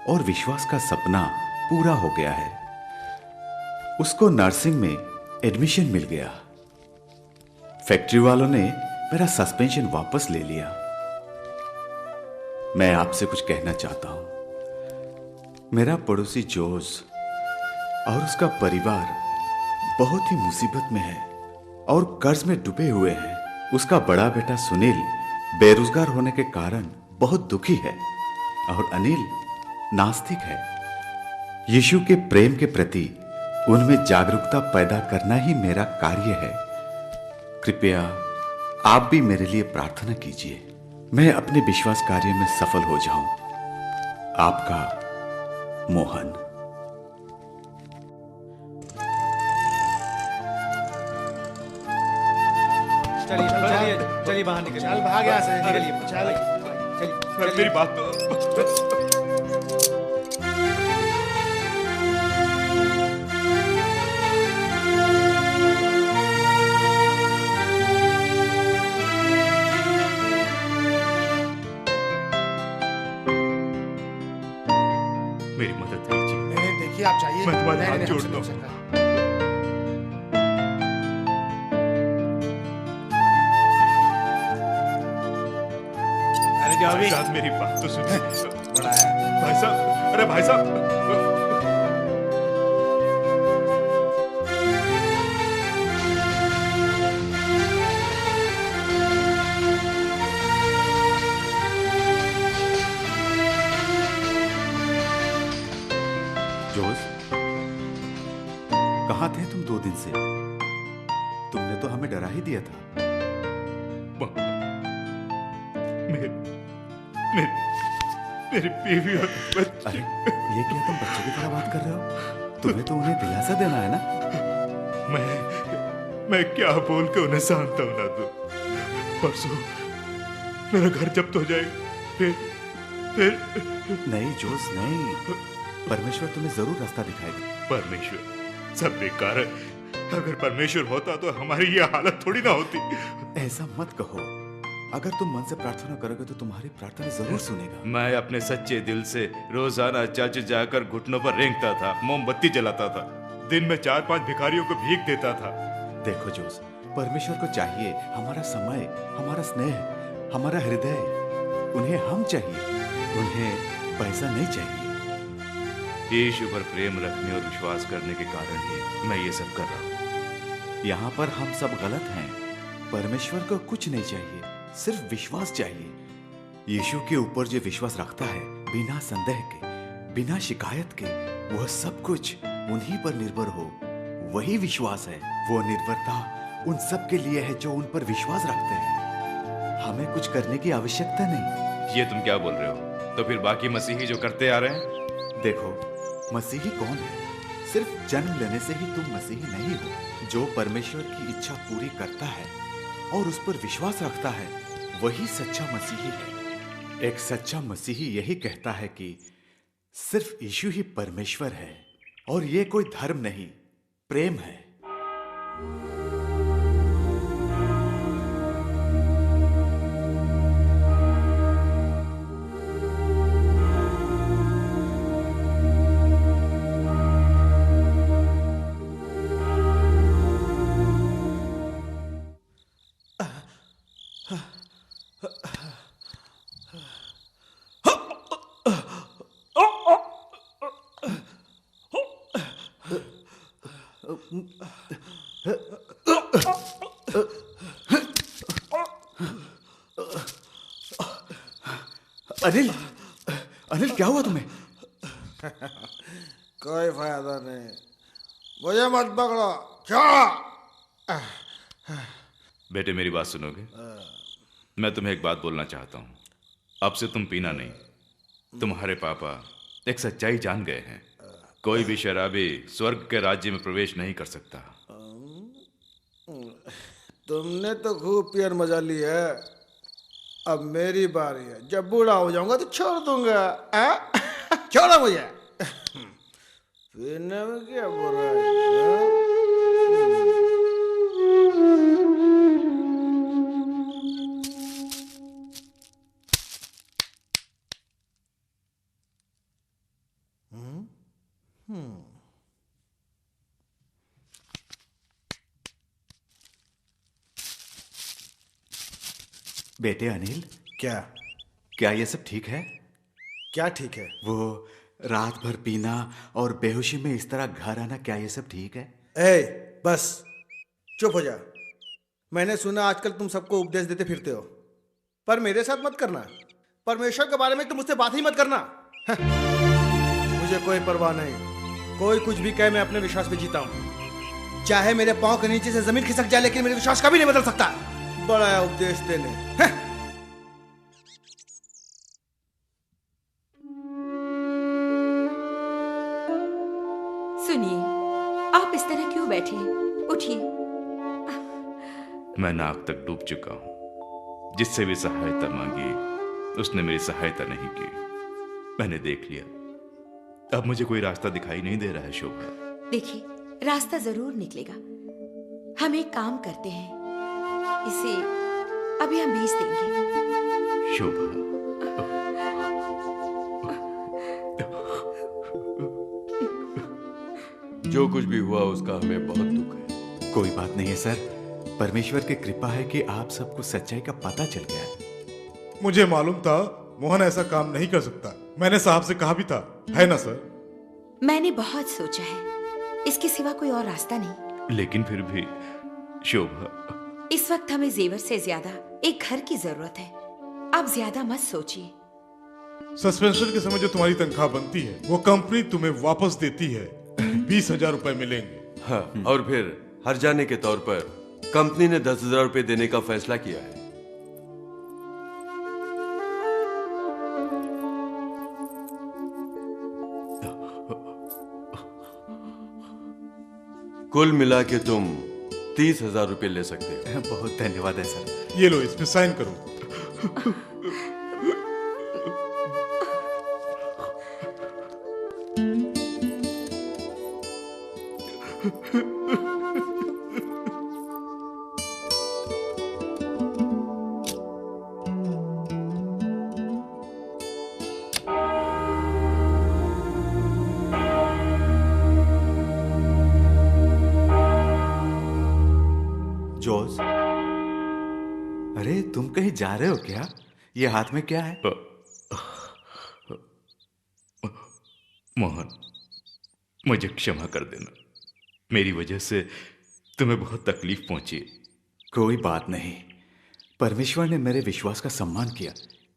और विश्वास का सपना पूरा हो गया है। उसको नर्सिंग में एडमिशन मिल गया। फैक्ट्री वालों ने मेरा सस्पेंशन वापस ले लिया। मैं आपसे कुछ कहना चाहता हूं। मेरा पड़ोसी जोस और उसका परिवार बहुत ही मुसीबत में है और कर्ज में डूबे हुए हैं। उसका बड़ा बेटा सुनील बेरोजगार होने के कारण बहुत दुखी है और अनिल नास्तिक है। यीशु के प्रेम के प्रति उनमें जागरूकता पैदा करना ही मेरा कार्य है। कृपया आप भी मेरे लिए प्रार्थना कीजिए। मैं अपने विश्वास कार्य में सफल हो जाऊं। आपका मोहन। चलिए चलिए चलिए बाहर निकलिए। चल भाग यहाँ से। निकलिए चल चलिए। मेरी बात तो मेरी मदद कीजिए। नहीं देखिए आप चाहिए। मैं तुम्हारे नहीं, हाथ नहीं, जोड़ हमसे नहीं दूं। हो सकता। अरे जाओ भी। भाई साहब मेरी बात तो सुनिए। बड़ा है। भाई साहब, अरे भाई साहब। जोस, कहाँ थे तुम 2 दिन से? तुमने तो हमें डरा ही दिया था। मेरी बीवी और बच्चे। अरे ये क्या तुम बच्चों की तरह बात कर रहे हो? तुम्हें तो उन्हें दिलासा देना है ना। मैं क्या बोल के उन्हें सांत्वना दूं? परसों मेरा घर जब्त हो जाएगा। फिर नहीं जोस नहीं, परमेश्वर तुम्हें जरूर रास्ता दिखाएगा। परमेश्वर सब बेकार है। अगर परमेश्वर होता तो हमारी ये हालत थोड़ी ना होती। ऐसा मत कहो। अगर तुम मन से प्रार्थना करोगे तो तुम्हारी प्रार्थना जरूर सुनेगा। मैं अपने सच्चे दिल से रोजाना चर्च जाकर घुटनों पर रेंगता था, मोमबत्ती जलाता था, दिन में 4-5 भिखारियों को भीख देता था। देखो जोस, परमेश्वर को चाहिए हमारा समय, हमारा स्नेह, हमारा हृदय। उन्हें हम चाहिए, उन्हें पैसा नहीं चाहिए। यीशु पर प्रेम रखने और विश्वास करने के कारण ही मैं ये सब कर रहा हूँ। यहाँ पर हम सब गलत हैं। परमेश्वर को कुछ नहीं चाहिए, सिर्फ विश्वास चाहिए। यीशु के ऊपर जो विश्वास रखता है, बिना संदेह के, बिना शिकायत के, वह सब कुछ उन्हीं पर निर्भर हो, वही विश्वास है। वो निर्भरता उन सब के लिए है जो उन पर विश्वास रखते हैं। हमें कुछ करने की आवश्यकता नहीं। ये तुम क्या बोल रहे हो? तो फिर बाकी मसीही जो करते आ रहे हैं? देखो, मसीही कौन है? सिर्फ जन्म लेने से ही तुम मसीही नहीं हो। जो परमेश्वर की इच्छा पूरी करता है और उस पर विश्वास रखता है, वही सच्चा मसीही है। एक सच्चा मसीही यही कहता है कि सिर्फ यीशु ही परमेश्वर है और ये कोई धर्म नहीं, प्रेम है। अनिल, अनिल क्या हुआ तुम्हें? कोई फायदा नहीं, मुझे मत पकड़ो, छोड़ो। बेटे मेरी बात सुनोगे? मैं तुम्हें एक बात बोलना चाहता हूँ। अब से तुम पीना नहीं। तुम्हारे पापा एक सच्चाई जान गए हैं। कोई भी शराबी स्वर्ग के राज्य में प्रवेश नहीं कर सकता। तुमने तो खूब पियर मजा ली है, अब मेरी बारी है। जब बूढ़ा हो जाऊंगा तो छोड़ दूंगा। छोड़ो मुझे। पीने में क्या बुरा है? बेटे अनिल, क्या ये सब ठीक है? क्या ठीक है? वो रात भर पीना और बेहोशी में इस तरह घर आना, क्या ये सब ठीक है? बस चुप हो जा। मैंने सुना आजकल तुम सबको उपदेश देते फिरते हो, पर मेरे साथ मत करना। परमेश्वर के बारे में तुम मुझसे बात ही मत करना। मुझे कोई परवाह नहीं, कोई कुछ भी कहे, मैं अपने विश्वास पे जीता हूं। चाहे मेरे पांव के नीचे से जमीन खिसक जाए, लेकिन मेरे विश्वास कभी नहीं बदल सकता। बड़ा है उपदेश देने। उठिए। मैं नाक तक डूब चुका हूं। जिससे भी सहायता मांगी उसने मेरी सहायता नहीं की। मैंने देख लिया, अब मुझे कोई रास्ता दिखाई नहीं दे रहा है शोभा। देखिए, रास्ता जरूर निकलेगा। हम एक काम करते हैं, इसे अभी हम बेच देंगे। शोभा, जो कुछ भी हुआ उसका हमें बहुत दुख है। कोई बात नहीं है सर, परमेश्वर की कृपा है कि आप सबको सच्चाई का पता चल गया है। मुझे मालूम था मोहन ऐसा काम नहीं कर सकता। मैंने साहब से कहा भी था, है ना सर? मैंने बहुत सोचा है, इसके सिवा कोई और रास्ता नहीं। लेकिन फिर भी शोभा, इस वक्त हमें जेवर से ज्यादा एक घर की जरूरत है। आप ज्यादा मत सोचिए। सस्पेंशन के समय जो तुम्हारी तनख्वाह बनती है वो कंपनी तुम्हें वापस देती है। 20,000 रुपए मिलेंगे। हाँ, और फिर हर जाने के तौर पर कंपनी ने 10,000 रुपए देने का फैसला किया है। कुल मिला के तुम 30,000 रुपए ले सकते हो। बहुत धन्यवाद है सर। ये लो, इस पे साइन करो। जोस, अरे तुम कहीं जा रहे हो क्या? ये हाथ में क्या है? मोहन, मुझे क्षमा कर देना। मेरी वजह से तुम्हें बहुत तकलीफ पहुंची। कोई बात नहीं, परमेश्वर ने मेरे विश्वास का सम्मान किया।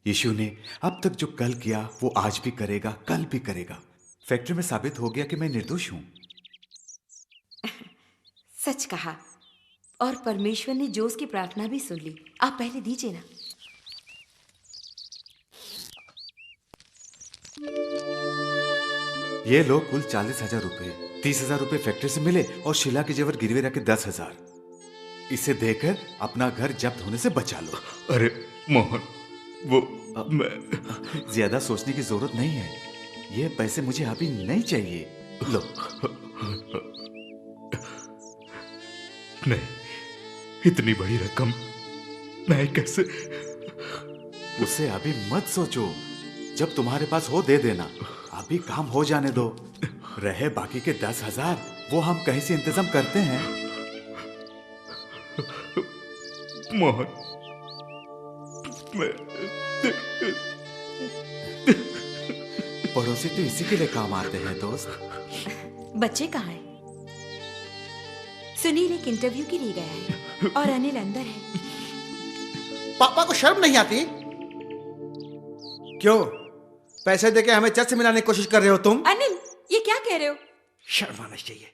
यीशु ने अब तक जो कल किया वो आज भी करेगा, कल भी करेगा। फैक्ट्री में साबित हो गया कि मैं निर्दोष हूं। सच कहा, और परमेश्वर ने जोस की प्रार्थना भी सुन ली। आप पहले दीजिए ना। ये लो कुल 40,000 रुपए। 30,000 रुपए फैक्ट्री से मिले और शीला के जेवर गिरवे रखे 10,000। इसे देकर अपना घर जब्त होने से बचा लो। अरे मोहन, वो मैं... ज्यादा सोचने की जरूरत नहीं है। ये पैसे मुझे अभी नहीं चाहिए। लो। नहीं, इतनी बड़ी रकम मैं कैसे... उसे अभी मत सोचो, जब तुम्हारे पास हो दे देना। अभी काम हो जाने दो। रहे बाकी के 10,000, वो हम कहीं से इंतजाम करते हैं। मोहन, पड़ोसी तो इसी के लिए काम आते हैं दोस्त। बच्चे कहाँ हैं? सुनील एक इंटरव्यू के लिए गया है और अनिल अंदर है। पापा को शर्म नहीं आती? क्यों पैसे देके हमें चर्च से मिलाने की कोशिश कर रहे हो तुम? अनिल, ये क्या कह रहे हो? शर्म आना चाहिए।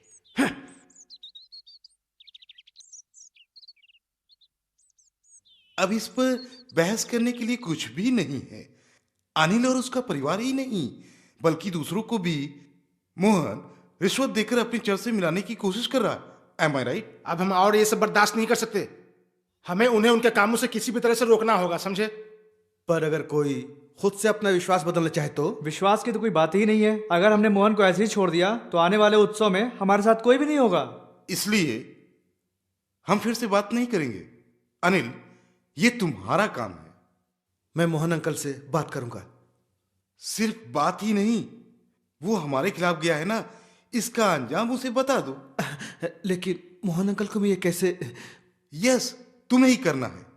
अब इस पर बहस करने के लिए कुछ भी नहीं है। अनिल और उसका परिवार ही नहीं बल्कि दूसरों को भी मोहन रिश्वत देकर अपनी चर्च से मिलाने की कोशिश कर रहा है। Am I right? अब हम और ये सब बर्दाश्त नहीं कर सकते। हमें उन्हें उनके कामों से किसी भी तरह से रोकना होगा, समझे? पर अगर कोई खुद से अपना विश्वास बदलना चाहे तो? विश्वास की तो कोई बात ही नहीं है। अगर हमने मोहन को ऐसे ही छोड़ दिया तो आने वाले उत्सव में हमारे साथ कोई भी नहीं होगा। इसलिए हम फिर से बात नहीं करेंगे। अनिल, ये तुम्हारा काम है। मैं मोहन अंकल से बात करूंगा। सिर्फ बात ही नहीं, वो हमारे खिलाफ गया है ना, इसका अंजाम उसे बता दो। लेकिन मोहन अंकल को मैं ये कैसे? यस, तुम्हें ही करना है।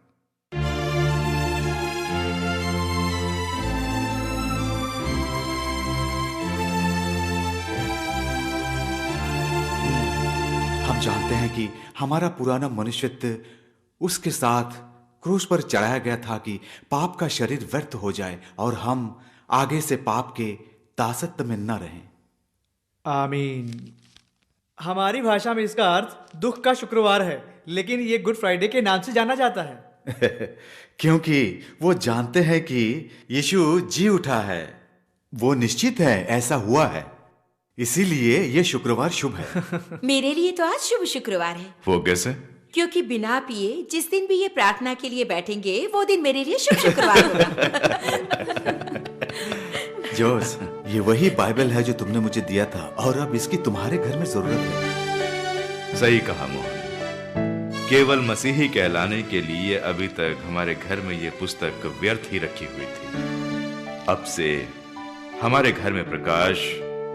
हम जानते हैं कि हमारा पुराना मनुष्यत्व उसके साथ क्रूस पर चढ़ाया गया था कि पाप का शरीर व्यर्थ हो जाए और हम आगे से पाप के दासत्व में न रहें। आमीन। हमारी भाषा में इसका अर्थ दुख का शुक्रवार है, लेकिन ये गुड फ्राइडे के नाम से जाना जाता है। क्योंकि वो जानते हैं कि यीशु जी उठा है। वो निश्चित है, ऐसा हुआ है। इसीलिए ये शुक्रवार शुभ है। मेरे लिए तो आज शुभ शुक्रवार है, वो कैसे? क्योंकि बिना पिए जिस दिन भी ये प्रार्थना के लिए बैठेंगे वो दिन मेरे लिए शुभ शुक्रवार होगा। जोस, ये वही बाइबल है जो तुमने मुझे दिया था और अब इसकी तुम्हारे घर में जरूरत है। सही कहा मोहन। केवल मसीही कहलाने के लिए अभी तक हमारे घर में ये पुस्तक व्यर्थ ही रखी हुई थी। अब से हमारे घर में प्रकाश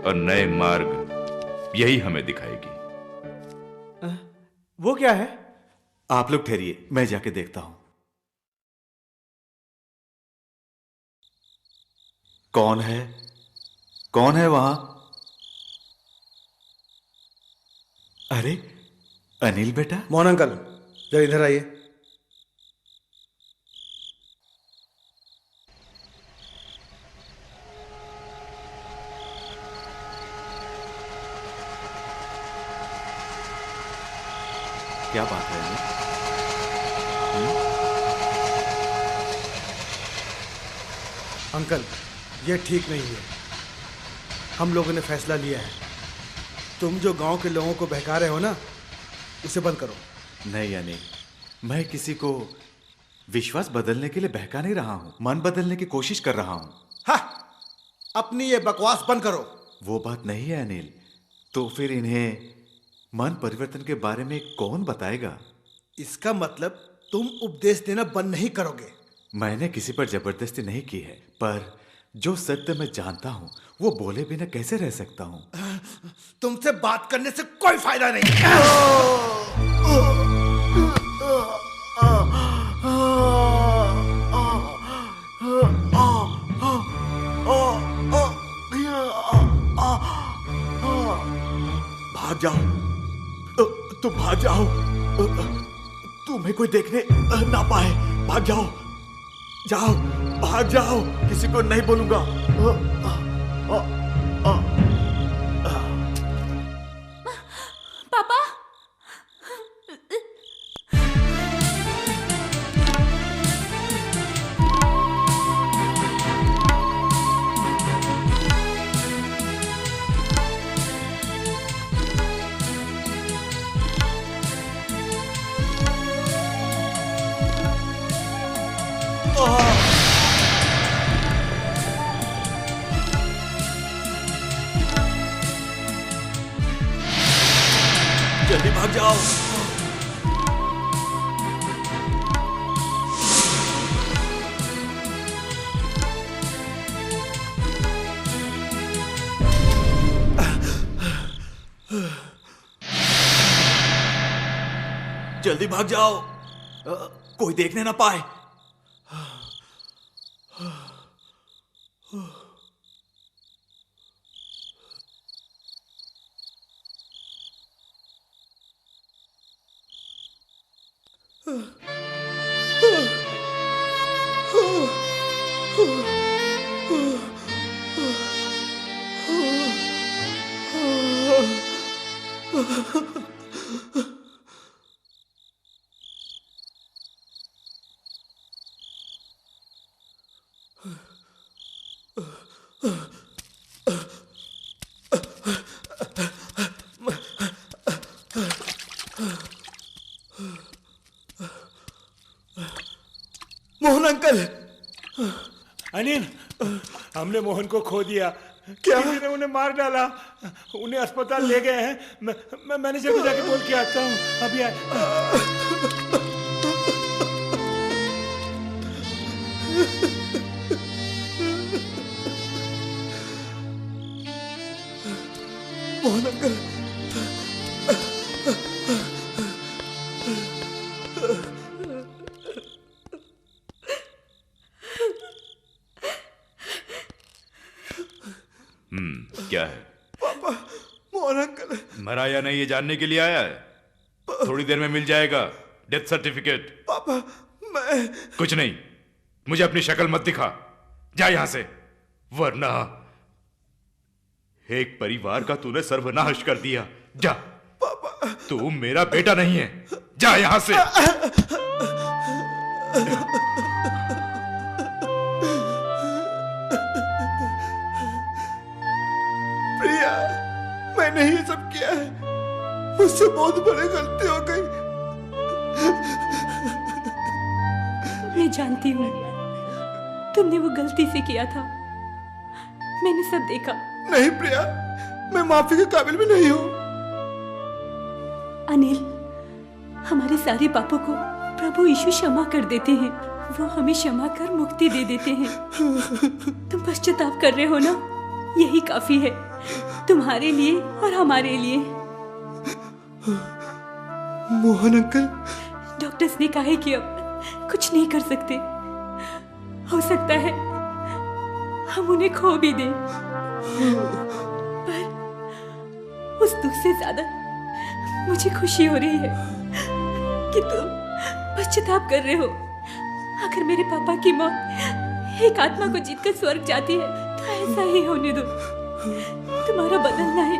और नए मार्ग यही हमें दिखाएगी। वो क्या है? आप लोग ठहरिए, मैं जाके देखता हूं। कौन है? कौन है वहां? अरे अनिल बेटा। मोहन अंकल, जरा इधर आइए। क्या बात है ये? अंकल, ये ठीक नहीं है। हम लोगों ने फैसला लिया है, तुम जो गांव के लोगों को बहका रहे हो ना, उसे बंद करो। नहीं अनिल, मैं किसी को विश्वास बदलने के लिए बहका नहीं रहा हूं, मन बदलने की कोशिश कर रहा हूं। हाँ, अपनी ये बकवास बंद करो। वो बात नहीं है अनिल। तो फिर इन्हें मन परिवर्तन के बारे में कौन बताएगा? इसका मतलब तुम उपदेश देना बंद नहीं करोगे। मैंने किसी पर जबरदस्ती नहीं की है, पर जो सत्य मैं जानता हूं वो बोले बिना कैसे रह सकता हूं? तुमसे बात करने से कोई फायदा नहीं। भाग जाओ, तुम भाग जाओ, तुम्हें कोई देखने ना पाए। भाग जाओ, जाओ, भाग जाओ, किसी को नहीं बोलूंगा। पापा, जल्दी भाग जाओ। जल्दी भाग जाओ, कोई देखने ना पाए। मोहन अंकल। अनिल, हमने मोहन को खो दिया। क्या? किसी ने उन्हें मार डाला। उन्हें अस्पताल ले गए हैं। मैं मैनेजर को जाके बोल के आता हूँ। अभी मोहन अंकल, क्या है? पापा, मोहन अंकल मरा या नहीं ये जानने के लिए आया है। थोड़ी देर में मिल जाएगा डेथ सर्टिफिकेट। पापा, मैं कुछ नहीं, मुझे अपनी शक्ल मत दिखा। जा यहां से, वरना एक परिवार का तूने सर्वनाश कर दिया। जा। पापा, तू मेरा बेटा नहीं है। जा यहां से। प्रिया। मुझसे बहुत बड़ी गलती हो गई। मैं जानती हूँ तुमने वो गलती से किया था, मैंने सब देखा। नहीं प्रिया, मैं माफी के काबिल भी नहीं हूँ। अनिल, हमारे सारे पापों को प्रभु यीशु क्षमा कर देते हैं। वो हमें क्षमा कर मुक्ति दे देते हैं। तुम पश्चाताप कर रहे हो ना, यही काफी है तुम्हारे लिए और हमारे लिए। मोहन अंकल, डॉक्टर्स ने कहा है कि अब कुछ नहीं कर सकते। हो सकता है हम उन्हें खो भी दें, पर उस दुख से ज्यादा मुझे खुशी हो रही है कि तुम पश्चाताप कर रहे हो। अगर मेरे पापा की मौत एक आत्मा को जीतकर स्वर्ग जाती है तो ऐसा ही होने दो। तुम्हारा बदलना है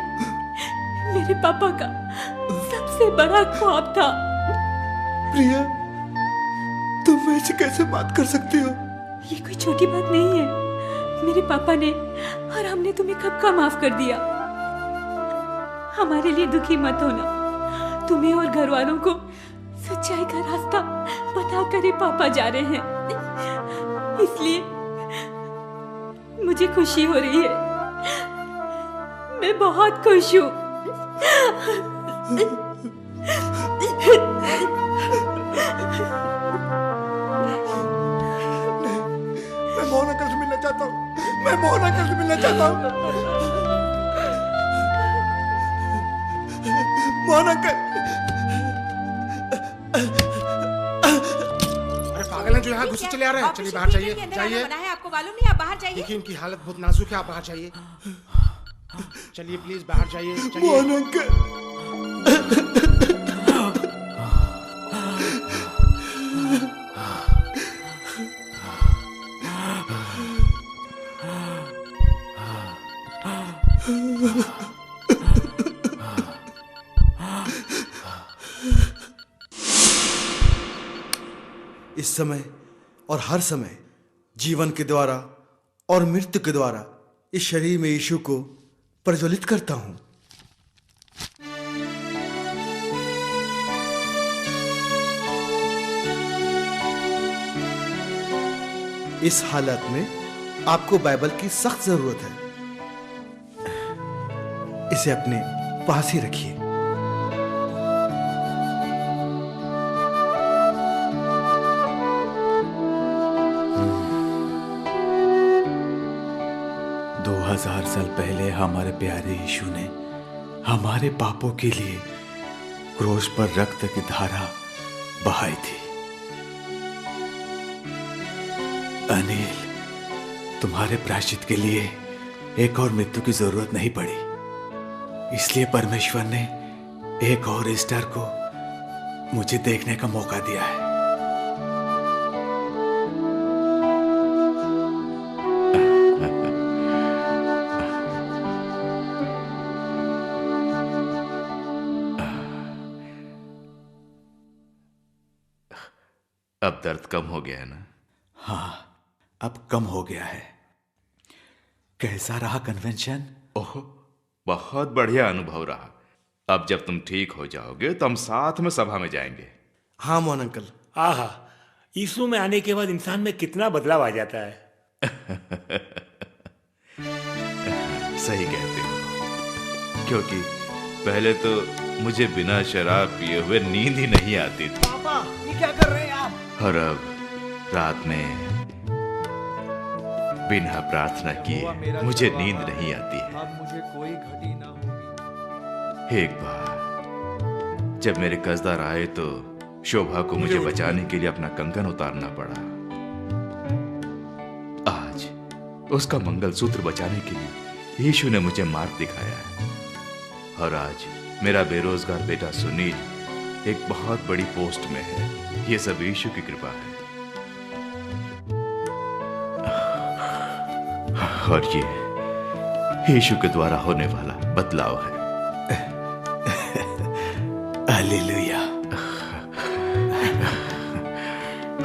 मेरे पापा का सबसे बड़ा ख्वाब था। प्रिया, तुम ऐसे कैसे बात कर सकती हो? ये कोई छोटी बात नहीं है। मेरे पापा ने और हमने तुम्हें कब का माफ कर दिया। हमारे लिए दुखी मत होना। तुम्हें और घर वालों को सच्चाई का रास्ता बताकर ही पापा जा रहे हैं, इसलिए मुझे खुशी हो रही है। मैं बहुत खुश हूँ। मैं मोहन अंकल से मिलना चाहता हूँ। मैं मोहन अंकल से मिलना चाहता हूँ। मोहन अंकल। अरे पागल हैं जो यहाँ घुसे चले आ रहे हैं। चलिए बाहर जाइए, जाइए। आपको मालूम नहीं, आप बाहर जाइए। देखिए इनकी हालत बहुत नाजुक है, आप बाहर जाइए। चलिए प्लीज बाहर जाइए। मोहन अंकल। इस समय और हर समय जीवन के द्वारा और मृत्यु के द्वारा इस शरीर में यीशु को प्रज्वलित करता हूं। इस हालत में आपको बाइबल की सख्त जरूरत है। इसे अपने पास ही रखिए। हजार साल पहले हमारे प्यारे यीशु ने हमारे पापों के लिए क्रूस पर रक्त की धारा बहाई थी। अनिल, तुम्हारे प्रायश्चित के लिए एक और मृत्यु की जरूरत नहीं पड़ी, इसलिए परमेश्वर ने एक और ईस्टर को मुझे देखने का मौका दिया है। अब दर्द कम हो गया है ना? हाँ, अब कम हो गया है। कैसा रहा कन्वेंशन? ओह, बहुत बढ़िया अनुभव रहा। अब जब तुम ठीक हो जाओगे तो हम साथ में सभा में जाएंगे। हाँ मोहन अंकल। आहा, यीशु में आने के बाद इंसान में कितना बदलाव आ जाता है। सही कहते हो, क्योंकि पहले तो मुझे बिना शराब पिए हुए नींद ही नहीं आती थी। पापा, ये क्या कर रहे हैं आप? और अब रात में बिना प्रार्थना किए मुझे नींद नहीं आती है। अब मुझे कोई घटी ना होगी। एक बार जब मेरे कर्जदार आए तो शोभा को मुझे बचाने के लिए अपना कंगन उतारना पड़ा। आज उसका मंगलसूत्र बचाने के लिए यीशु ने मुझे मार्ग दिखाया है। और आज मेरा बेरोजगार बेटा सुनील एक बहुत बड़ी पोस्ट में है। ये सब यीशु की कृपा है। और ये यीशु के द्वारा होने वाला बदलाव है। Hallelujah,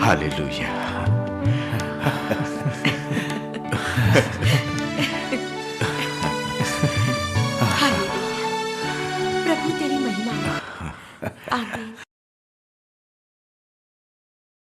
hallelujah. प्रभु तेरी महिमा हो। आमीन।